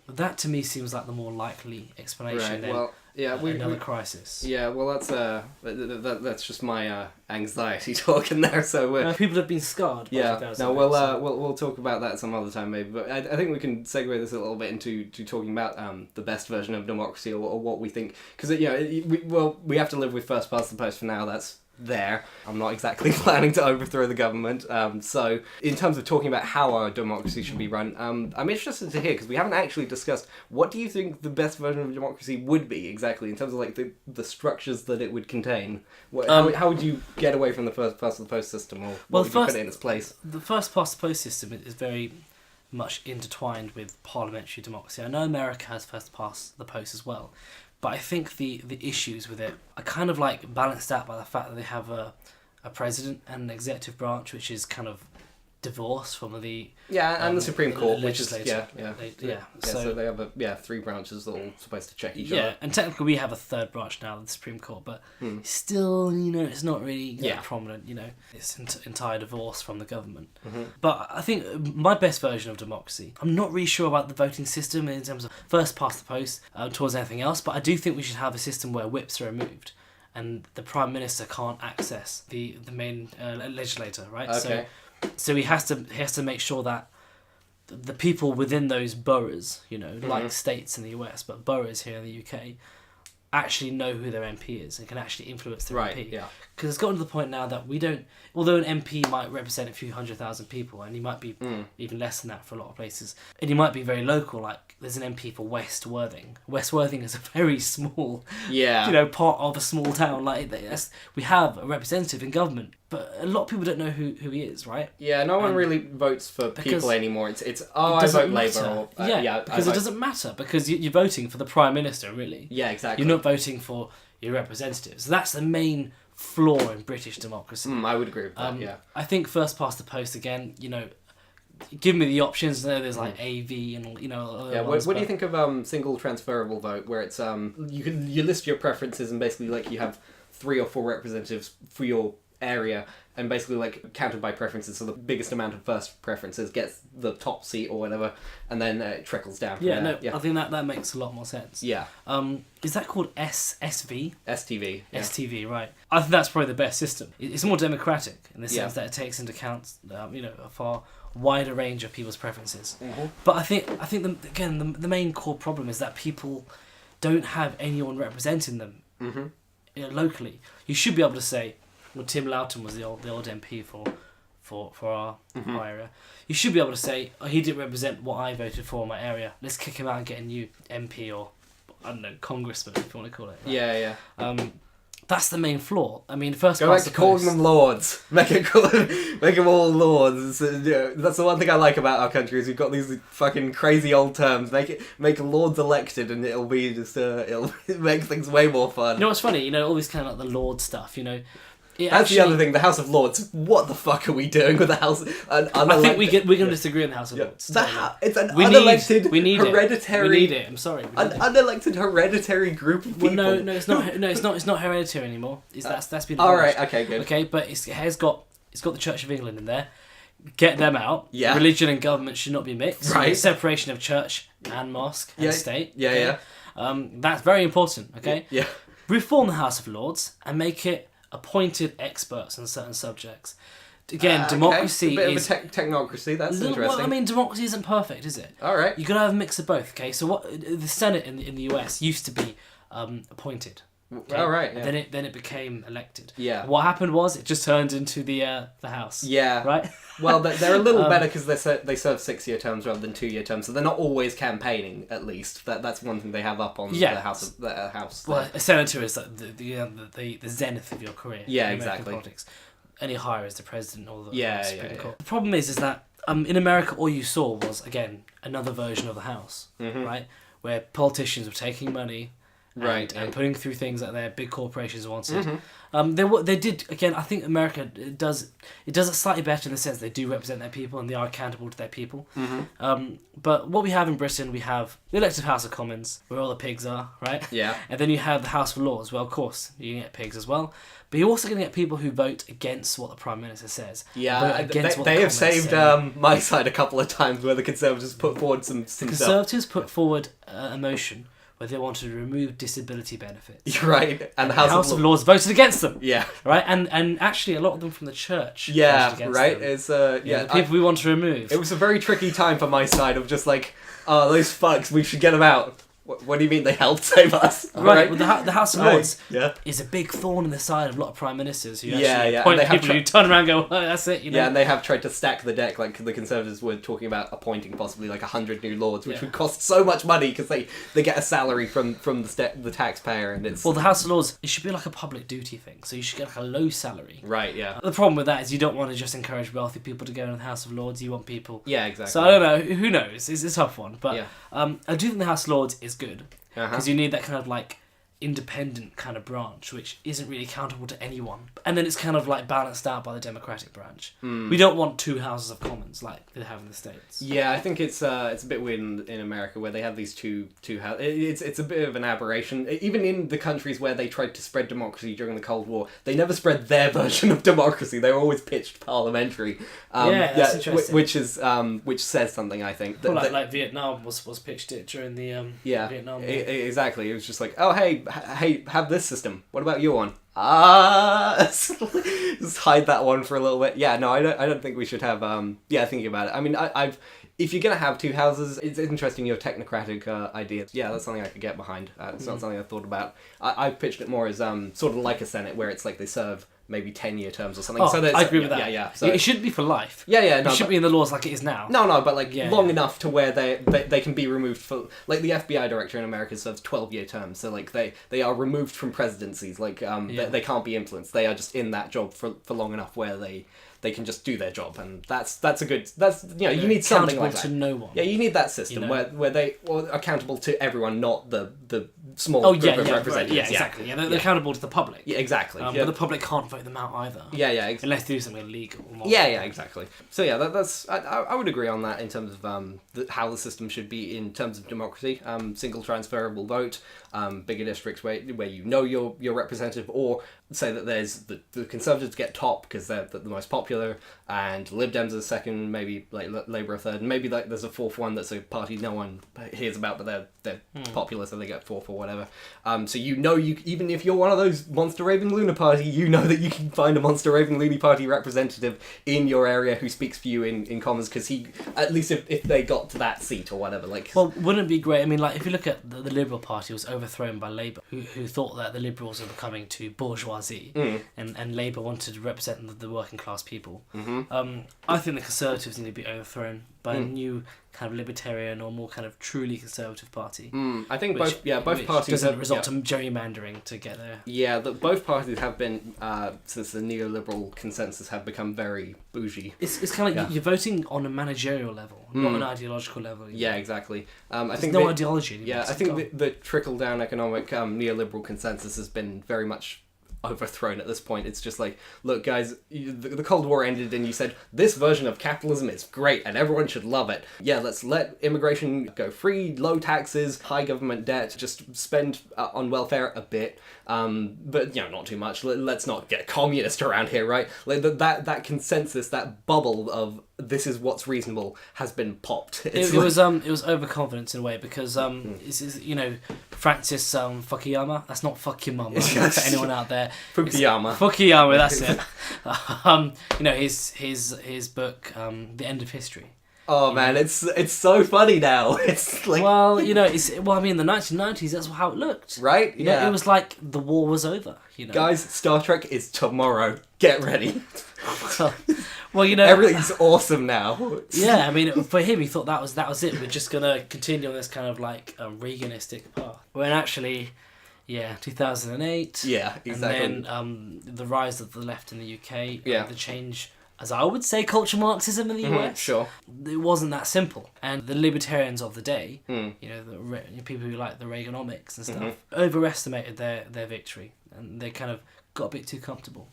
That to me seems like the more likely explanation than another crisis. Yeah, well, that's just my anxiety talking there. So people have been scarred. Yeah, no, we'll talk about that some other time maybe. But I think we can segue this a little bit into talking about the best version of democracy or what we think, because we have to live with first past the post for now. That's there. I'm not exactly planning to overthrow the government. So in terms of talking about how our democracy should be run, I'm interested to hear, because we haven't actually discussed, what do you think the best version of democracy would be exactly in terms of like the structures that it would contain? How would you get away from the first past the post system, or what would you put it in its place? The first past the post system is very much intertwined with parliamentary democracy. I know America has first past the post as well, but I think the issues with it are kind of like balanced out by the fact that they have a president and an executive branch, which is kind of divorced from the and the Supreme Court, which is So they have 3 branches that are all supposed to check each other. Yeah, and technically we have a third branch now, the Supreme Court, but still, it's not really that prominent. It's entire divorce from the government. But I think my best version of democracy, I'm not really sure about the voting system in terms of first past the post towards anything else, but I do think we should have a system where whips are removed and the Prime Minister can't access the main legislator, right? Okay. So he has to make sure that the people within those boroughs, like states in the US, but boroughs here in the UK, actually know who their MP is and can actually influence their Right, MP. yeah. Because it's gotten to the point now that we don't, although an MP might represent a few 100,000 people, and he might be even less than that for a lot of places, and he might be very local, like there's an MP for West Worthing. West Worthing is a very small, part of a small town. Like we have a representative in government, but a lot of people don't know who he is, right? Yeah, no one really votes for people anymore. I vote Labour. Because it doesn't matter, because you're voting for the Prime Minister, really. Yeah, exactly. You're not voting for your representatives. That's the main flaw in British democracy. I would agree with that, yeah. I think first past the post, again, give me the options. I know there's like AV and, Yeah, what do you think of single transferable vote, where it's, you list your preferences and basically, like, you have 3 or 4 representatives for your area, and basically like counted by preferences, so the biggest amount of first preferences gets the top seat or whatever, and then it trickles down from there. I think that makes a lot more sense. Yeah. Is that called SSV? STV. Yeah. STV, right. I think that's probably the best system. It's more democratic in the sense that it takes into account a far wider range of people's preferences. Mm-hmm. But I think the main core problem is that people don't have anyone representing them locally. You should be able to say, well, Tim Loughton was the old MP for our area. You should be able to say, he didn't represent what I voted for in my area. Let's kick him out and get a new MP or, I don't know, congressman, if you want to call it. Right? Yeah. That's the main flaw. I mean, first. Go back to calling them lords. Make them all lords. That's the one thing I like about our country, is we've got these fucking crazy old terms. Make lords elected, and it'll be just it'll make things way more fun. You know what's funny? All this kind of like the lord stuff. That's the other thing, the House of Lords. What the fuck are we doing with the House? I think we're going to disagree on the House of Lords. It's an unelected, hereditary. We need it. I'm sorry. An unelected hereditary group of people. Well, no, it's not. No, it's not hereditary anymore. That's been abolished. All right. Okay. Good. Okay, but it's got the Church of England in there. Get them out. Yeah. Religion and government should not be mixed. Right. Separation of church and mosque and state. Yeah. Okay? Yeah. That's very important. Okay. Yeah. Reform the House of Lords and make it appointed experts on certain subjects. Again, democracy is a bit of a technocracy. That's interesting. Well, I mean, democracy isn't perfect, is it? All right. You got to have a mix of both. Okay, so what the Senate in the US used to be appointed. Okay? All right. Yeah. Then it became elected. Yeah. What happened was it just turned into the House. Yeah. Right. Well, they're a little better because they serve 6-year terms rather than 2-year terms, so they're not always campaigning. At least that's one thing they have up on the House. Well, a senator is like the zenith of your career. Yeah, in exactly. American politics. Any higher is the president or the Supreme Court. Yeah. The problem is that in America, all you saw was again another version of the House, right, where politicians were taking money. And putting through things that their big corporations wanted. They did again. I think America does it slightly better in the sense they do represent their people and they are accountable to their people. But what we have in Britain, we have the elected House of Commons, where all the pigs are, right? Yeah. And then you have the House of Lords. Well, of course, you can get pigs as well. But you're also going to get people who vote against what the Prime Minister says. Yeah, they have saved my side a couple of times where the Conservatives put forward some Conservatives put forward a motion where they wanted to remove disability benefits. Right, and the House of Lords voted against them. Yeah. Right, and actually a lot of them from the church. Yeah, voted against right. them. It's the people we want to remove. It was a very tricky time for my side of just like, oh, those fucks, we should get them out. What do you mean they helped save us? Right, well, the House of Lords yeah. is a big thorn in the side of a lot of prime ministers who yeah, actually yeah. appoint people who turn around and go, oh, that's it, you know? Yeah, and they have tried to stack the deck, like the Conservatives were talking about appointing possibly like 100 new lords, which would cost so much money because they get a salary from the taxpayer, and it's... Well, the House of Lords, it should be like a public duty thing, so you should get like a low salary. Right, yeah. The problem with that is you don't want to just encourage wealthy people to go into the House of Lords, you want people... Yeah, exactly. So I don't know, who knows? It's a tough one, but yeah. I do think the House of Lords is good. Because you need that kind of like independent kind of branch which isn't really accountable to anyone, and then it's kind of like balanced out by the Democratic branch. We don't want two Houses of Commons like they have in the States. Yeah, I think it's a bit weird in America where they have these two houses. It's a bit of an aberration. Even in the countries where they tried to spread democracy during the Cold War, they never spread their version of democracy. They were always pitched parliamentary. That's interesting. Which says something, I think. Well, like Vietnam was pitched it during the Vietnam War. Exactly. It was just like, oh hey, have this system. What about your one? Just hide that one for a little bit. Yeah, no, I don't think we should have. Thinking about it. I mean, I've. If you're gonna have two houses, it's interesting your technocratic idea. Yeah, that's something I could get behind. It's not something I thought about. I've pitched it more as sort of like a Senate, where it's like they serve maybe 10-year terms or something. Oh, So I agree with that. Yeah. So it shouldn't be for life. no, it shouldn't be in the laws like it is now. No, but like long enough to where they can be removed for, like the FBI director in America serves 12-year terms, so like they are removed from presidencies, like they can't be influenced. They are just in that job for long enough where they can just do their job, and that's a good, you need something like that. Accountable to no one. Yeah, you need that system where they are accountable to everyone, not the small group of representatives. Right. Yeah, exactly. Yeah, they're accountable to the public. Yeah, exactly. But the public can't vote them out either. Yeah, exactly. Unless they do something illegal. Yeah, exactly. So yeah, that's I would agree on that in terms of how the system should be in terms of democracy. Single transferable vote, bigger districts where you know your representative, or say that there's the Conservatives get top because they're the most popular, and Lib Dems are second, maybe like Labour are third, and maybe like there's a fourth one that's a party no one hears about, but they're popular, so they get fourth or whatever. So you even if you're one of those Monster Raving Luna Party, you know that you can find a Monster Raving Loony Party representative in your area who speaks for you in Commons, because he, at least if they got to that seat or whatever, like. Well, wouldn't it be great? I mean, like if you look at the Liberal Party was overthrown by Labour, who thought that the Liberals were becoming too bourgeoisie, and Labour wanted to represent the working class people. I think the Conservatives need to be overthrown by a new kind of libertarian or more kind of truly conservative party. I think both parties doesn't result to gerrymandering to get there. Yeah, both parties have been since the neoliberal consensus have become very bougie. It's kind of like you're voting on a managerial level, not an ideological level. Yeah, exactly. I There's think no ideology anymore. Yeah, I think the trickle down economic neoliberal consensus has been very much overthrown at this point. It's just like, look guys, the Cold War ended and you said this version of capitalism is great and everyone should love it. Yeah, let's let immigration go free, low taxes, high government debt, just spend on welfare a bit, but not too much. Let's not get communist around here, right? Like that consensus, that bubble of this is what's reasonable has been popped. It was overconfidence in a way, because this is Francis Fukuyama. That's not fuck your mama for anyone out there. Fukuyama, that's it. His book, The End of History. Oh man, it's so funny now. It's like, in the 1990s, that's how it looked, right? Yeah, it was like the war was over. Guys, Star Trek is tomorrow. Get ready. Everything's awesome now. Yeah, I mean, for him, he thought that was it. We're just gonna continue on this kind of like Reaganistic path. When actually, 2008. Yeah, exactly. And then the rise of the left in the UK. Yeah. The change, as I would say, culture Marxism in the US. Sure. It wasn't that simple. And the libertarians of the day, the people who like the Reaganomics and stuff, overestimated their victory, and they kind of got a bit too comfortable.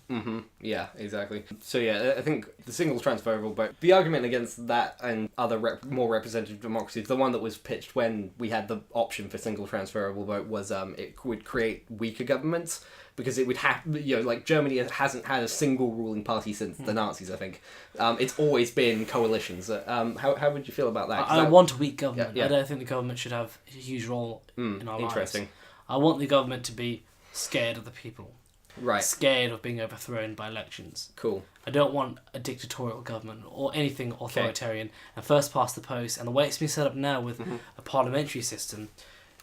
Yeah, exactly. So I think the single transferable vote, the argument against that and other more representative democracies, the one that was pitched when we had the option for single transferable vote was it would create weaker governments, because it would have, like Germany hasn't had a single ruling party since the Nazis, I think. It's always been coalitions. How would you feel about that? I want a weak government. Yeah. I don't think the government should have a huge role in our interesting. lives. I want the government to be scared of the people. Right. Scared of being overthrown by elections. Cool. I don't want a dictatorial government or anything authoritarian and first past the post. And the way it's been set up now with a parliamentary system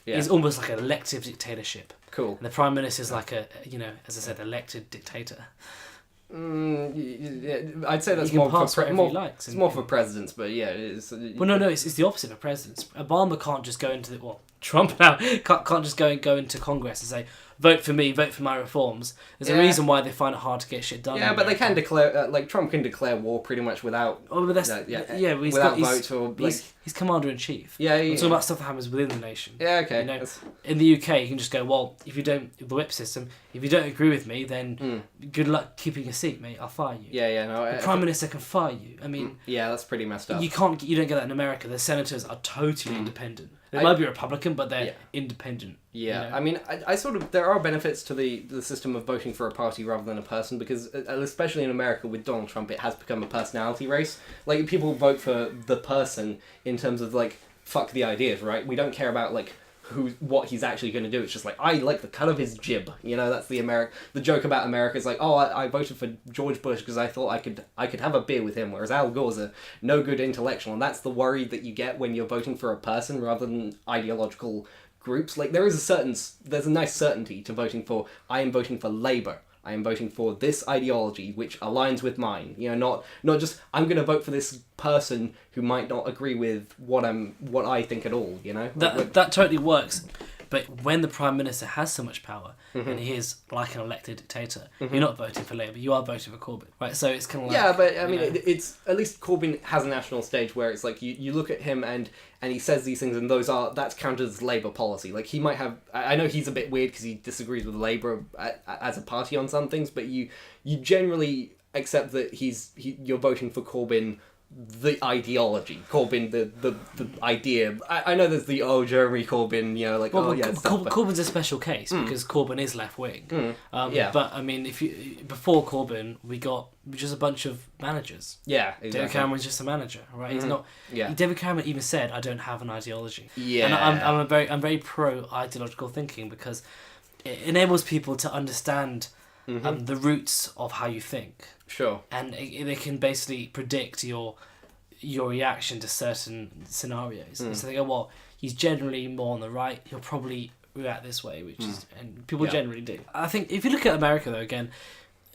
is almost like an elective dictatorship. Cool. And the prime minister is like a, as I said, elected dictator. I'd say that's more for presidents, but yeah, it is. Well, no, it's the opposite for presidents. Obama can't just go into Trump now can't just go into Congress and say, vote for me, vote for my reforms. There's a reason why they find it hard to get shit done. Yeah, but they can declare, Trump can declare war pretty much without. Oh, but without vote or he's commander in chief. Yeah, I'm talking about stuff that happens within the nation. Yeah, okay. In the UK, you can just go, well, if you don't, the whip system, if you don't agree with me, then good luck keeping a seat, mate. I'll fire you. Yeah, no. The prime minister can fire you. I mean, yeah, that's pretty messed up. You don't get that in America. The senators are totally independent. They might be Republican, but they're independent. Yeah, I mean, I sort of, there are benefits to the system of voting for a party rather than a person, because especially in America with Donald Trump, it has become a personality race. Like, people vote for the person in terms of, fuck the ideas, right? We don't care about, what he's actually going to do. It's just like, I like the cut of his jib. You know, that's the joke about America. Is like, oh, I voted for George Bush because I thought I could have a beer with him, whereas Al Gore's a no good intellectual, and that's the worry that you get when you're voting for a person rather than ideological groups. Like, there's a nice certainty to voting for. I am voting for Labour. I am voting for this ideology which aligns with mine. You know, not just I'm going to vote for this person who might not agree with what I think at all. You know, that totally works. But when the Prime Minister has so much power and he is like an elected dictator, you're not voting for Labour, you are voting for Corbyn, right? So it's kind of like... Yeah, but I mean, it's at least Corbyn has a national stage where it's like you look at him and he says these things, and that's counted as Labour policy. Like, he might have... I know he's a bit weird because he disagrees with Labour as a party on some things, but you generally accept that you're voting for Corbyn, the ideology, Corbyn, the idea. I know there's the Jeremy Corbyn, you know, like, Corbyn's a special case because Corbyn is left wing. But I mean, before Corbyn, we got just a bunch of managers. Yeah, exactly. David Cameron's just a manager, right? He's not. Yeah. David Cameron even said, "I don't have an ideology." Yeah, and I'm very pro ideological thinking because it enables people to understand the roots of how you think. Sure. And they can basically predict your reaction to certain scenarios. So they go, well, he's generally more on the right, he'll probably react this way, which is, and people generally do. I think if you look at America, though, again,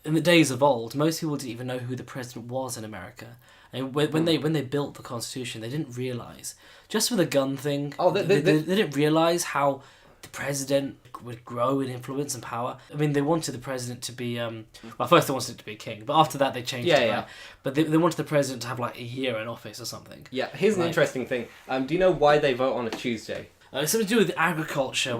in the days of old, most people didn't even know who the president was in America. And when they built the Constitution, they didn't realise, just with the gun thing, they didn't realise how the president would grow in influence and power. I mean, they wanted the president to be... well, first they wanted it to be king, but after that they changed it, right? But they wanted the president to have like a year in office or something. Yeah, here's an interesting thing. Do you know why they vote on a Tuesday? It's something to do with agriculture.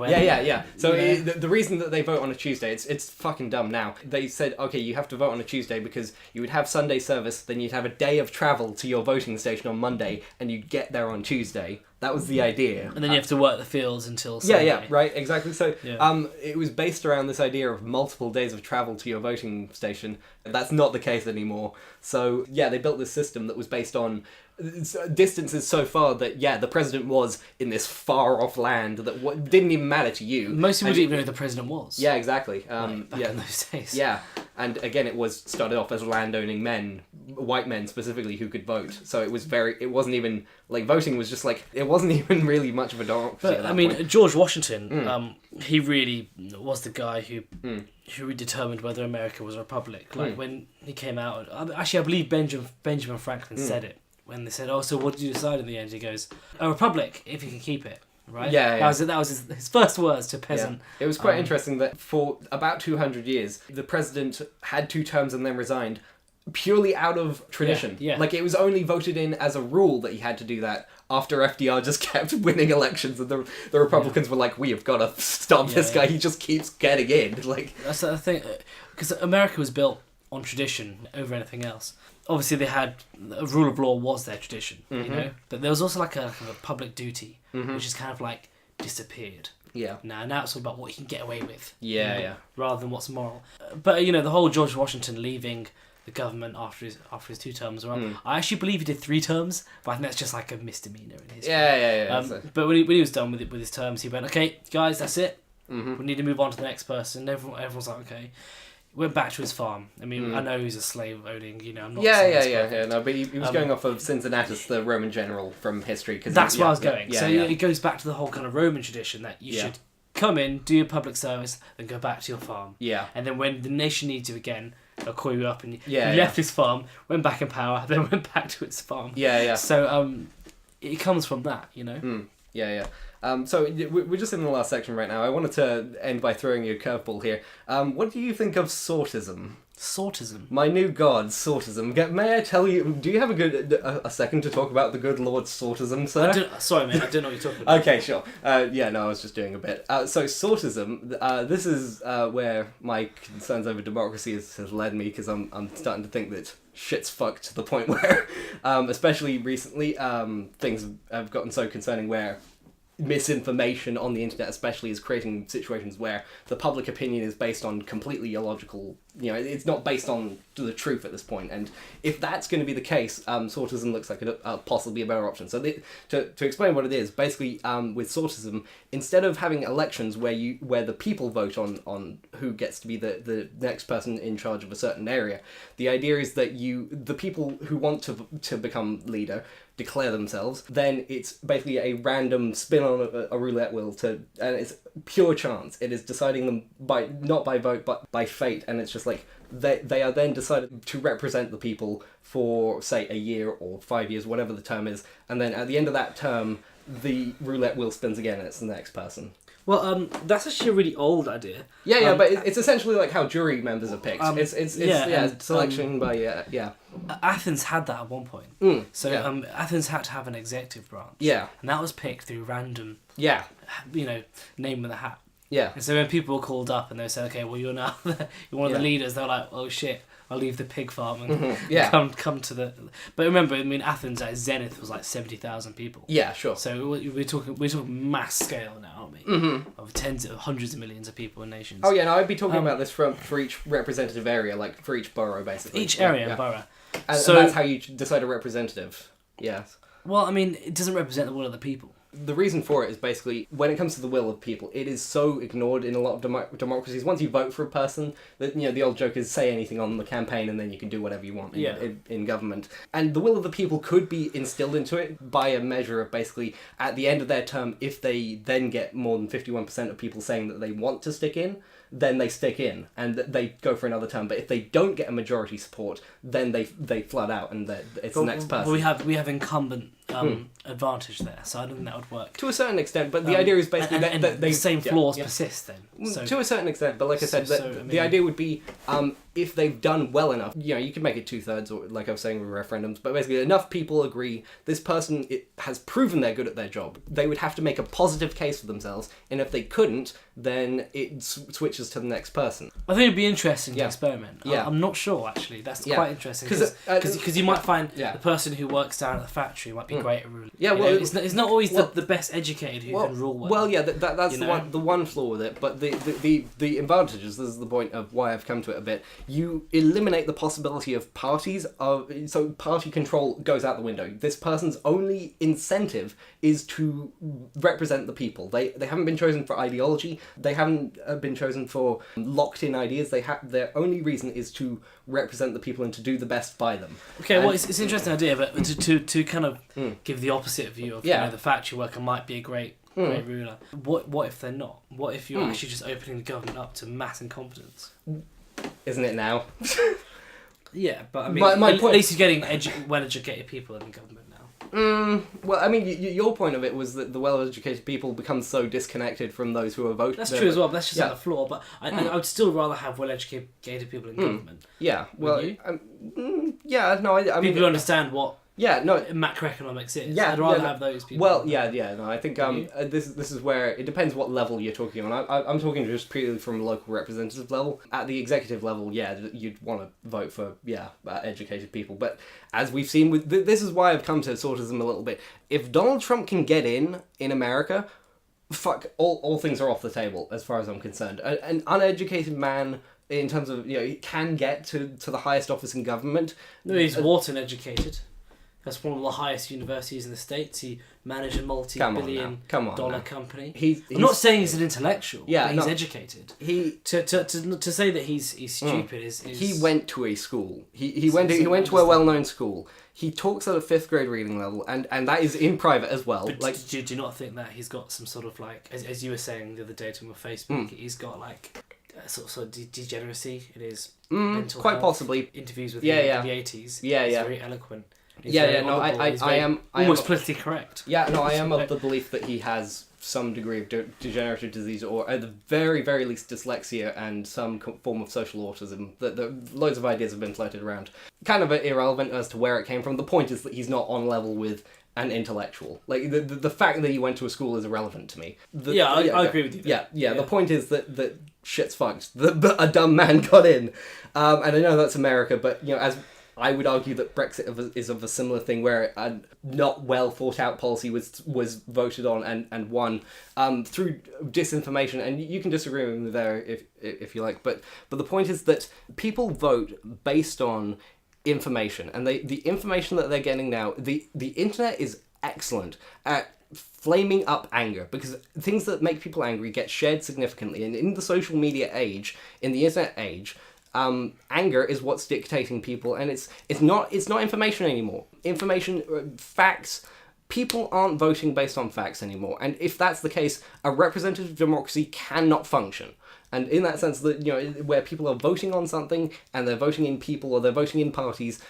So the reason that they vote on a Tuesday, it's fucking dumb now. They said, okay, you have to vote on a Tuesday because you would have Sunday service, then you'd have a day of travel to your voting station on Monday, and you'd get there on Tuesday. That was the idea. And then you have to work the fields until Sunday. Yeah, right, exactly. So it was based around this idea of multiple days of travel to your voting station. That's not the case anymore. So, yeah, they built this system that was based on distances so far that, the president was in this far-off land that didn't even matter to you. Most people didn't even know who the president was. Yeah, exactly. Back in those days. Yeah, and again, it was started off as land-owning men, white men specifically, who could vote. So it wasn't even, like, voting was just like, it wasn't even really much of a democracy at that point. George Washington, he really was the guy who determined whether America was a republic. Like, when he came out, actually, I believe Benjamin Franklin said it. When they said, so what did you decide in the end? He goes, a republic, if you can keep it. Right? Yeah. That was his first words to peasant. Yeah. It was quite interesting that for about 200 years, the president had 2 terms and then resigned purely out of tradition. Yeah. Like, it was only voted in as a rule that he had to do that after FDR just kept winning elections, and the Republicans were like, we have got to stop this guy, he just keeps getting in. Like, that's the thing, because America was built on tradition over anything else. Obviously, they had a rule of law was their tradition, you know, but there was also like a public duty, which is kind of like disappeared. Yeah. Now it's all about what you can get away with. Yeah. Rather than what's moral. But the whole George Washington leaving the government after his 2 terms. I actually believe he did 3 terms, but I think that's just like a misdemeanor in history. Yeah. But when he was done with his terms, he went, okay, guys, that's it. We need to move on to the next person. Everyone's like, okay. Went back to his farm. I mean, I know he's a slave owning, I'm not No, but he was going off of Cincinnatus, the Roman general from history. That's where I was going. It goes back to the whole kind of Roman tradition that you should come in, do your public service, then go back to your farm. Yeah. And then when the nation needs you again, they'll call you up, and he left his farm, went back in power, then went back to his farm. Yeah. So it comes from that, Yeah. So we're just in the last section right now. I wanted to end by throwing you a curveball here. What do you think of sortism? Sortism? My new god, sortism. May I tell you, do you have a second to talk about the good Lord sortism, sir? Sorry, mate, I don't know what you're talking about. Okay, sure. I was just doing a bit. So sortism, this is where my concerns over democracy has led me, because I'm starting to think that shit's fucked to the point where, especially recently, things have gotten so concerning where misinformation on the internet especially is creating situations where the public opinion is based on completely illogical, it's not based on the truth at this point. And if that's going to be the case, sortism looks like possibly a better option. So to explain what it is, basically with sortism, instead of having elections where the people vote on who gets to be the next person in charge of a certain area, the idea is that the people who want to become leader declare themselves, then it's basically a random spin on a roulette wheel and it's pure chance. It is deciding them not by vote but by fate, and it's just like they are then decided to represent the people for, say, a year or 5 years, whatever the term is, and then at the end of that term the roulette wheel spins again and it's the next person. Well, that's actually a really old idea. Yeah, but it's essentially like how jury members are picked. It's selection by. Athens had that at one point. Athens had to have an executive branch. Yeah. And that was picked through random. Yeah. Name of the hat. Yeah. And so when people were called up and they said, "Okay, well you're now you're one of the leaders," they're like, "Oh shit, I'll leave the pig farm and come to the." But remember, Athens at zenith was like 70,000 people. Yeah, sure. So we're talking mass scale now, aren't we? Mm-hmm. Of hundreds of millions of people and nations. Oh yeah, no, I'd be talking about this for each representative area, like for each borough, basically. Each area and borough. And that's how you decide a representative. Yes. Well, it doesn't represent the will of the people. The reason for it is basically, when it comes to the will of people, it is so ignored in a lot of democracies. Once you vote for a person, the old joke is say anything on the campaign and then you can do whatever you want in government. And the will of the people could be instilled into it by a measure of basically, at the end of their term, if they then get more than 51% of people saying that they want to stick in, then they stick in and they go for another term. But if they don't get a majority support, then they flood out and it's the next person. We have incumbent advantage there, so I don't think that would work to a certain extent. But the idea is basically that the same flaws persist then. So, to a certain extent, but like I said, the idea would be if they've done well enough, you can make it 2/3, or like I was saying with referendums, but basically enough people agree this person has proven they're good at their job. They would have to make a positive case for themselves, and if they couldn't, then it switches to the next person. I think it'd be interesting to experiment. Yeah. I'm not sure, actually. That's quite interesting. Because you might find the person who works down at the factory might be great at ruling. Yeah, well, it's not always the best educated who can rule well. Well, yeah, that's the one flaw with it. But the advantages, this is the point of why I've come to it a bit, you eliminate the possibility of parties, so party control goes out the window. This person's only incentive is to represent the people. They haven't been chosen for ideology. They haven't been chosen for locked-in ideas. Their only reason is to represent the people and to do the best by them. Okay, well, it's an interesting idea, but to kind of give the opposite view of the factory worker might be a great ruler. What if they're not? What if you're actually just opening the government up to mass incompetence? Isn't it now? Yeah, but my point, at least you're getting well-educated people in the government now. Well, your point of it was that the well-educated people become so disconnected from those who are voting. That's true as well, but that's just not the flaw. But I would still rather have well-educated people in government. Yeah, well, people who understand what Yeah, no. macroeconomics is. Yeah, I'd rather have those people. Well, no, I think this is where it depends what level you're talking on. I'm talking just purely from a local representative level. At the executive level, you'd want to vote for educated people. But as we've seen with this is why I've come to sortism a little bit. If Donald Trump can get in America, fuck, all things are off the table as far as I'm concerned. An uneducated man, in terms of he can get to the highest office in government. No, he's Wharton educated. That's one of the highest universities in the States. He managed a multi-billion dollar company. I'm not saying he's an intellectual, but he's educated. To say that he's stupid is... He went to a school. He went to a well-known school. He talks at a 5th grade reading level, and that is in private as well. But do you not think that he's got some sort of as you were saying the other day to him on Facebook, he's got sort of degeneracy in his mental quite health. Possibly Interviews with him in the 80s. He's very eloquent. I am almost politically correct. Yeah, no, I am of the belief that he has some degree of degenerative disease, or at the very, very least dyslexia and some form of social autism. That loads of ideas have been floated around. Kind of irrelevant as to where it came from. The point is that he's not on level with an intellectual. Like the fact that he went to a school is irrelevant to me. I agree with you there. Yeah. The point is that shit's fucked. A dumb man got in, and I know that's America, but as I would argue that Brexit is of a similar thing, where a not well thought out policy was voted on and won through disinformation. And you can disagree with me there if you like, but the point is that people vote based on information, and the information that they're getting now, the internet is excellent at flaming up anger, because things that make people angry get shared significantly, and in the social media age, in the internet age, anger is what's dictating people, and it's not information anymore. Facts. People aren't voting based on facts anymore, and if that's the case, a representative democracy cannot function. And in that sense, that where people are voting on something and they're voting in people, or they're voting in parties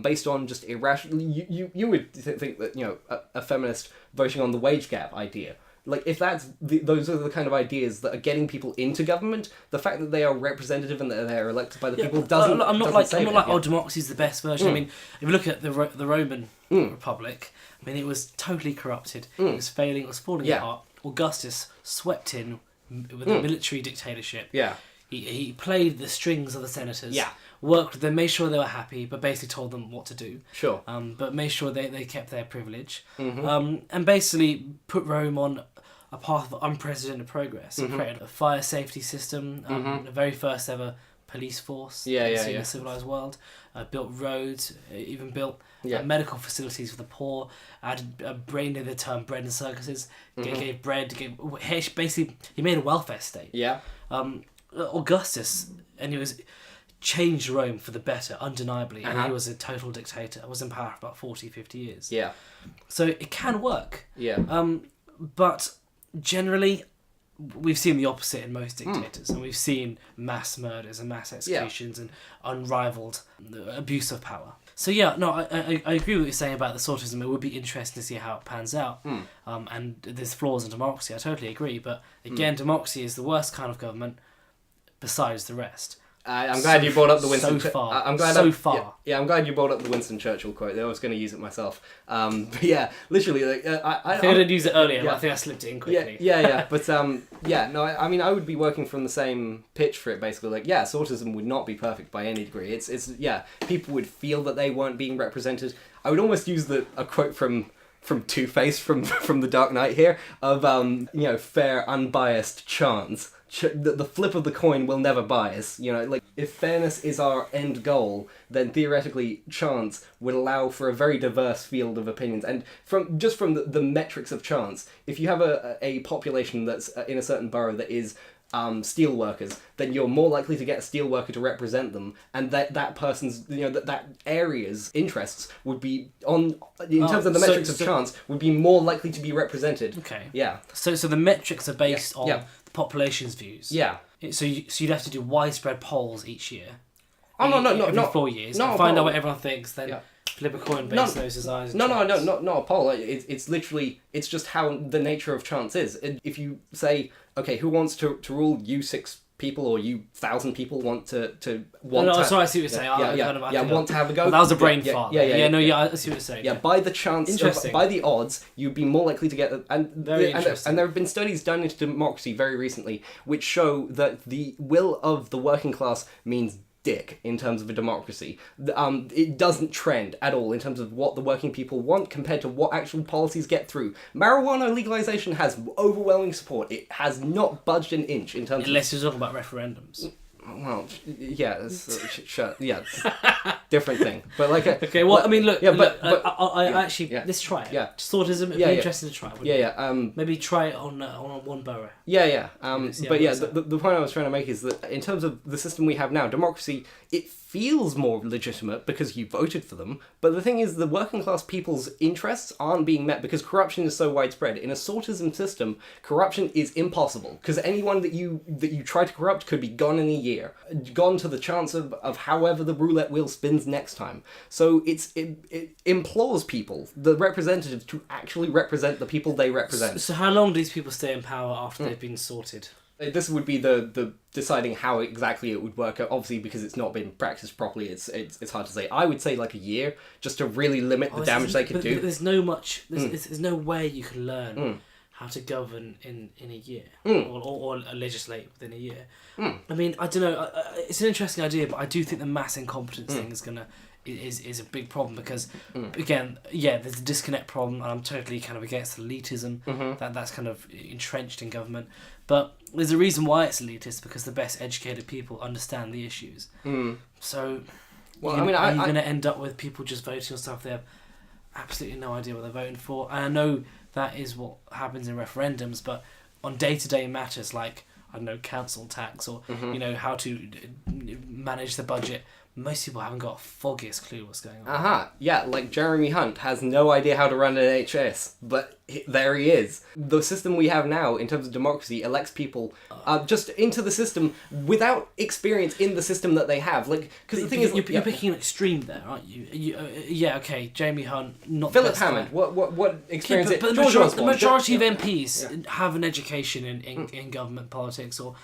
based on just irrational. You would think that a feminist voting on the wage gap idea. Like, if those are the kind of ideas that are getting people into government, the fact that they are representative and that they're elected by the people doesn't. I'm not like democracy is the best version. I mean, if you look at the Roman Republic, I mean, it was totally corrupted. It was failing. It was falling apart. Augustus swept in with a military dictatorship. Yeah. He played the strings of the senators. Yeah. Worked with them, made sure they were happy, but basically told them what to do. Sure. But made sure they kept their privilege. Mm-hmm. And basically put Rome on a path of unprecedented progress. He created a fire safety system, the very first ever police force in the civilized world. Built roads, even built medical facilities for the poor. Brained in the term bread and circuses. Gave bread. Basically, he made a welfare state. Yeah. Augustus, and he changed Rome for the better, undeniably, and he was a total dictator. Was in power for about 40, 50 years. Yeah. So it can work. Yeah. But generally, we've seen the opposite in most dictators, and we've seen mass murders and mass executions and unrivaled abuse of power. So I agree with what you're saying about the sortism. It would be interesting to see how it pans out. And there's flaws in democracy. I totally agree. But again, democracy is the worst kind of government besides the rest. I'm glad you brought up the Winston. So far. I'm glad I'm glad you brought up the Winston Churchill quote. I was going to use it myself. But yeah, literally, I think I did use it earlier, but I think I slipped it in quickly. But I mean, I would be working from the same pitch for it. Basically, sortism would not be perfect by any degree. It's people would feel that they weren't being represented. I would almost use a quote from Two-Face from The Dark Knight here of fair, unbiased chance. The flip of the coin will never bias. If fairness is our end goal, then theoretically chance would allow for a very diverse field of opinions. And from the metrics of chance, if you have a population that's in a certain borough that is steel workers, then you're more likely to get a steel worker to represent them, and that person's that area's interests would be in terms of the metrics of chance would be more likely to be represented. Okay. Yeah. So the metrics are based on the population's views. Yeah. So you'd have to do widespread polls each year. Every 4 years. And find out what everyone thinks. Then flip a coin based on those desires. Not a poll. It's literally just how the nature of chance is. If you say, okay, who wants to rule? You 6 people or you 1,000 people want to. Sorry, I see what you're saying. Want to have a go. Well, that was a brain fart. I see what you're saying. Yeah, by the chance, by the odds, you'd be more likely to get. And there have been studies done into democracy very recently which show that the will of the working class means dick in terms of a democracy. It doesn't trend at all in terms of what the working people want compared to what actual policies get through. Marijuana legalization has overwhelming support. It has not budged an inch in terms unless you're talking about referendums. Well, yeah, it's different thing. But okay, well, I mean, look, let's try it. Yeah, sortism. It'd be interesting to try. Maybe try it on one borough. The point I was trying to make is that in terms of the system we have now, democracy, it feels more legitimate because you voted for them. But the thing is, the working class people's interests aren't being met because corruption is so widespread. In a sortism system, corruption is impossible because anyone that you try to corrupt could be gone in a year, gone to the chance of however the roulette wheel spins next time. So it implores people, the representatives, to actually represent the people they represent. So how long do these people stay in power after they've been sorted? This would be the deciding how exactly it would work. Obviously, because it's not been practiced properly, it's hard to say. I would say a year, just to really limit the damage they could do. There's no way you can learn how to govern in a year or legislate within a year. I mean, I don't know. It's an interesting idea, but I do think the mass incompetence thing is going to is a big problem because, again, there's a disconnect problem, and I'm totally kind of against elitism. That's kind of entrenched in government. But there's a reason why it's elitist, because the best educated people understand the issues. So, are you going to end up with people just voting on stuff they have absolutely no idea what they're voting for? And I know that is what happens in referendums, but on day-to-day matters like, I don't know, council tax or, how to manage the budget, most people haven't got a foggiest clue what's going on. Yeah, like Jeremy Hunt has no idea how to run an NHS, but there he is. The system we have now, in terms of democracy, elects people just into the system without experience in the system that they have. Like, because the thing is, you're picking an extreme there, aren't you? Okay, Jeremy Hunt, not Philip Hammond. What experience? But the majority of MPs have an education in government politics or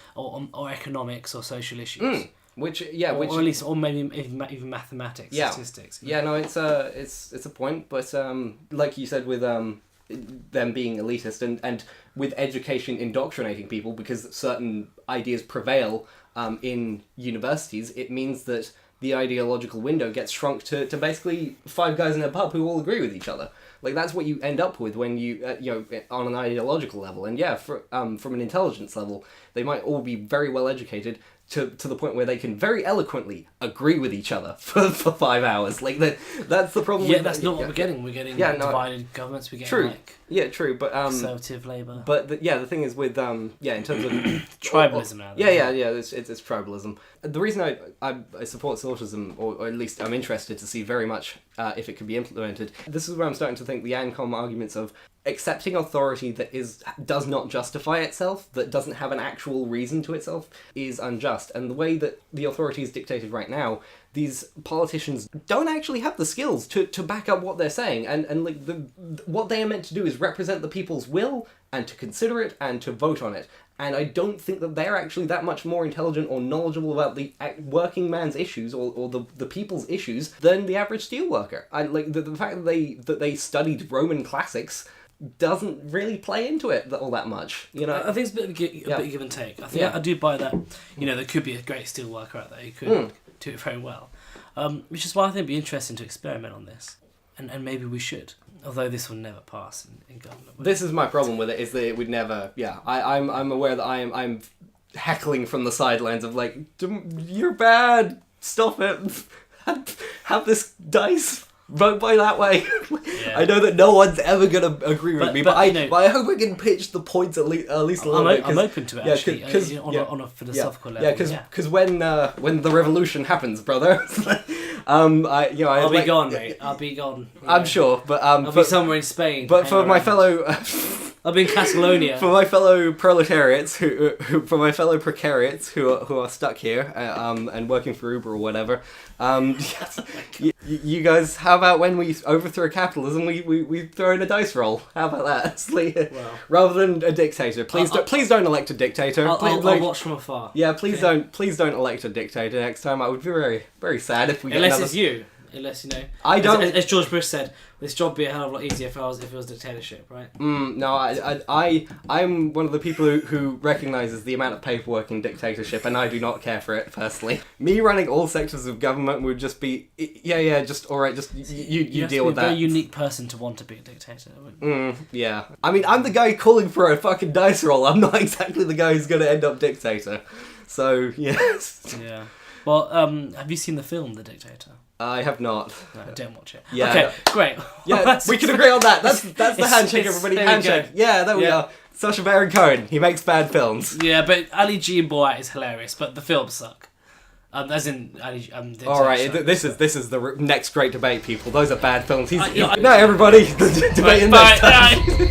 economics or social issues. Or at least, or maybe even mathematics, statistics. Yeah, no, it's a point, but like you said with them being elitist and with education indoctrinating people because certain ideas prevail in universities, it means that the ideological window gets shrunk to basically 5 guys in a pub who all agree with each other. Like, that's what you end up with when you on an ideological level, and from an intelligence level, they might all be very well educated to the point where they can very eloquently agree with each other for 5 hours. Like, that's the problem. Yeah, that's not what we're getting. We're getting divided governments. We're getting true, but conservative Labour. But the thing is with in terms of tribalism now. It's tribalism. The reason I support socialism, or at least I'm interested to see very much if it could be implemented. This is where I'm starting to think the ANCOM arguments of accepting authority that does not justify itself, that doesn't have an actual reason to itself, is unjust. And the way that the authority is dictated right now, these politicians don't actually have the skills to back up what they're saying, and like what they are meant to do is represent the people's will and to consider it and to vote on it. And I don't think that they're actually that much more intelligent or knowledgeable about the working man's issues or the people's issues than the average steelworker. The fact that they studied Roman classics doesn't really play into it all that much, I think it's a bit of give and take. I think I do buy that. There could be a great steel worker out there who could do it very well, which is why I think it'd be interesting to experiment on this, and maybe we should. Although this will never pass in government. This is my problem with it, is that it would never. Yeah, I'm aware that I'm heckling from the sidelines of like, you're bad. Stop it. Have this dice. Vote by that way. Yeah. I know that no one's ever going to agree with me, but I hope we can pitch the points at least a little bit. I'm open to it, actually, on a philosophical level. Because when the revolution happens, brother, I'll be gone, mate. I'll be gone. I'm sure, but I'll be somewhere in Spain. But for my fellow, I'll be in Catalonia. For my fellow proletariats, for my fellow precariats who are stuck here, and working for Uber or whatever, you guys, how about when we overthrow capitalism, we throw in a dice roll? How about that? Rather than a dictator, please don't elect a dictator. I'll watch from afar. Yeah, please don't elect a dictator next time. I would be very, very sad if we get unless another... it's you. Unless I don't. As George Bush said, this job would be a hell of a lot easier if it was dictatorship, right? No, I'm one of the people who recognises the amount of paperwork in dictatorship, and I do not care for it personally. Me running all sectors of government would just be just alright. Just you deal with that. You're a very unique person to want to be a dictator. Yeah, I mean, I'm the guy calling for a fucking dice roll. I'm not exactly the guy who's going to end up dictator. So yes. Yeah. Well, have you seen the film The Dictator? I have not. No, don't watch it. Yeah. Okay, great. Yeah, we can agree on that. That's the handshake, everybody. Handshake. Yeah, there we are. Sacha Baron Cohen. He makes bad films. Yeah, but Ali G and Borat is hilarious, but the films suck. As in Ali. All right, this is the next great debate, people. Those are bad films. No, everybody, debating next time.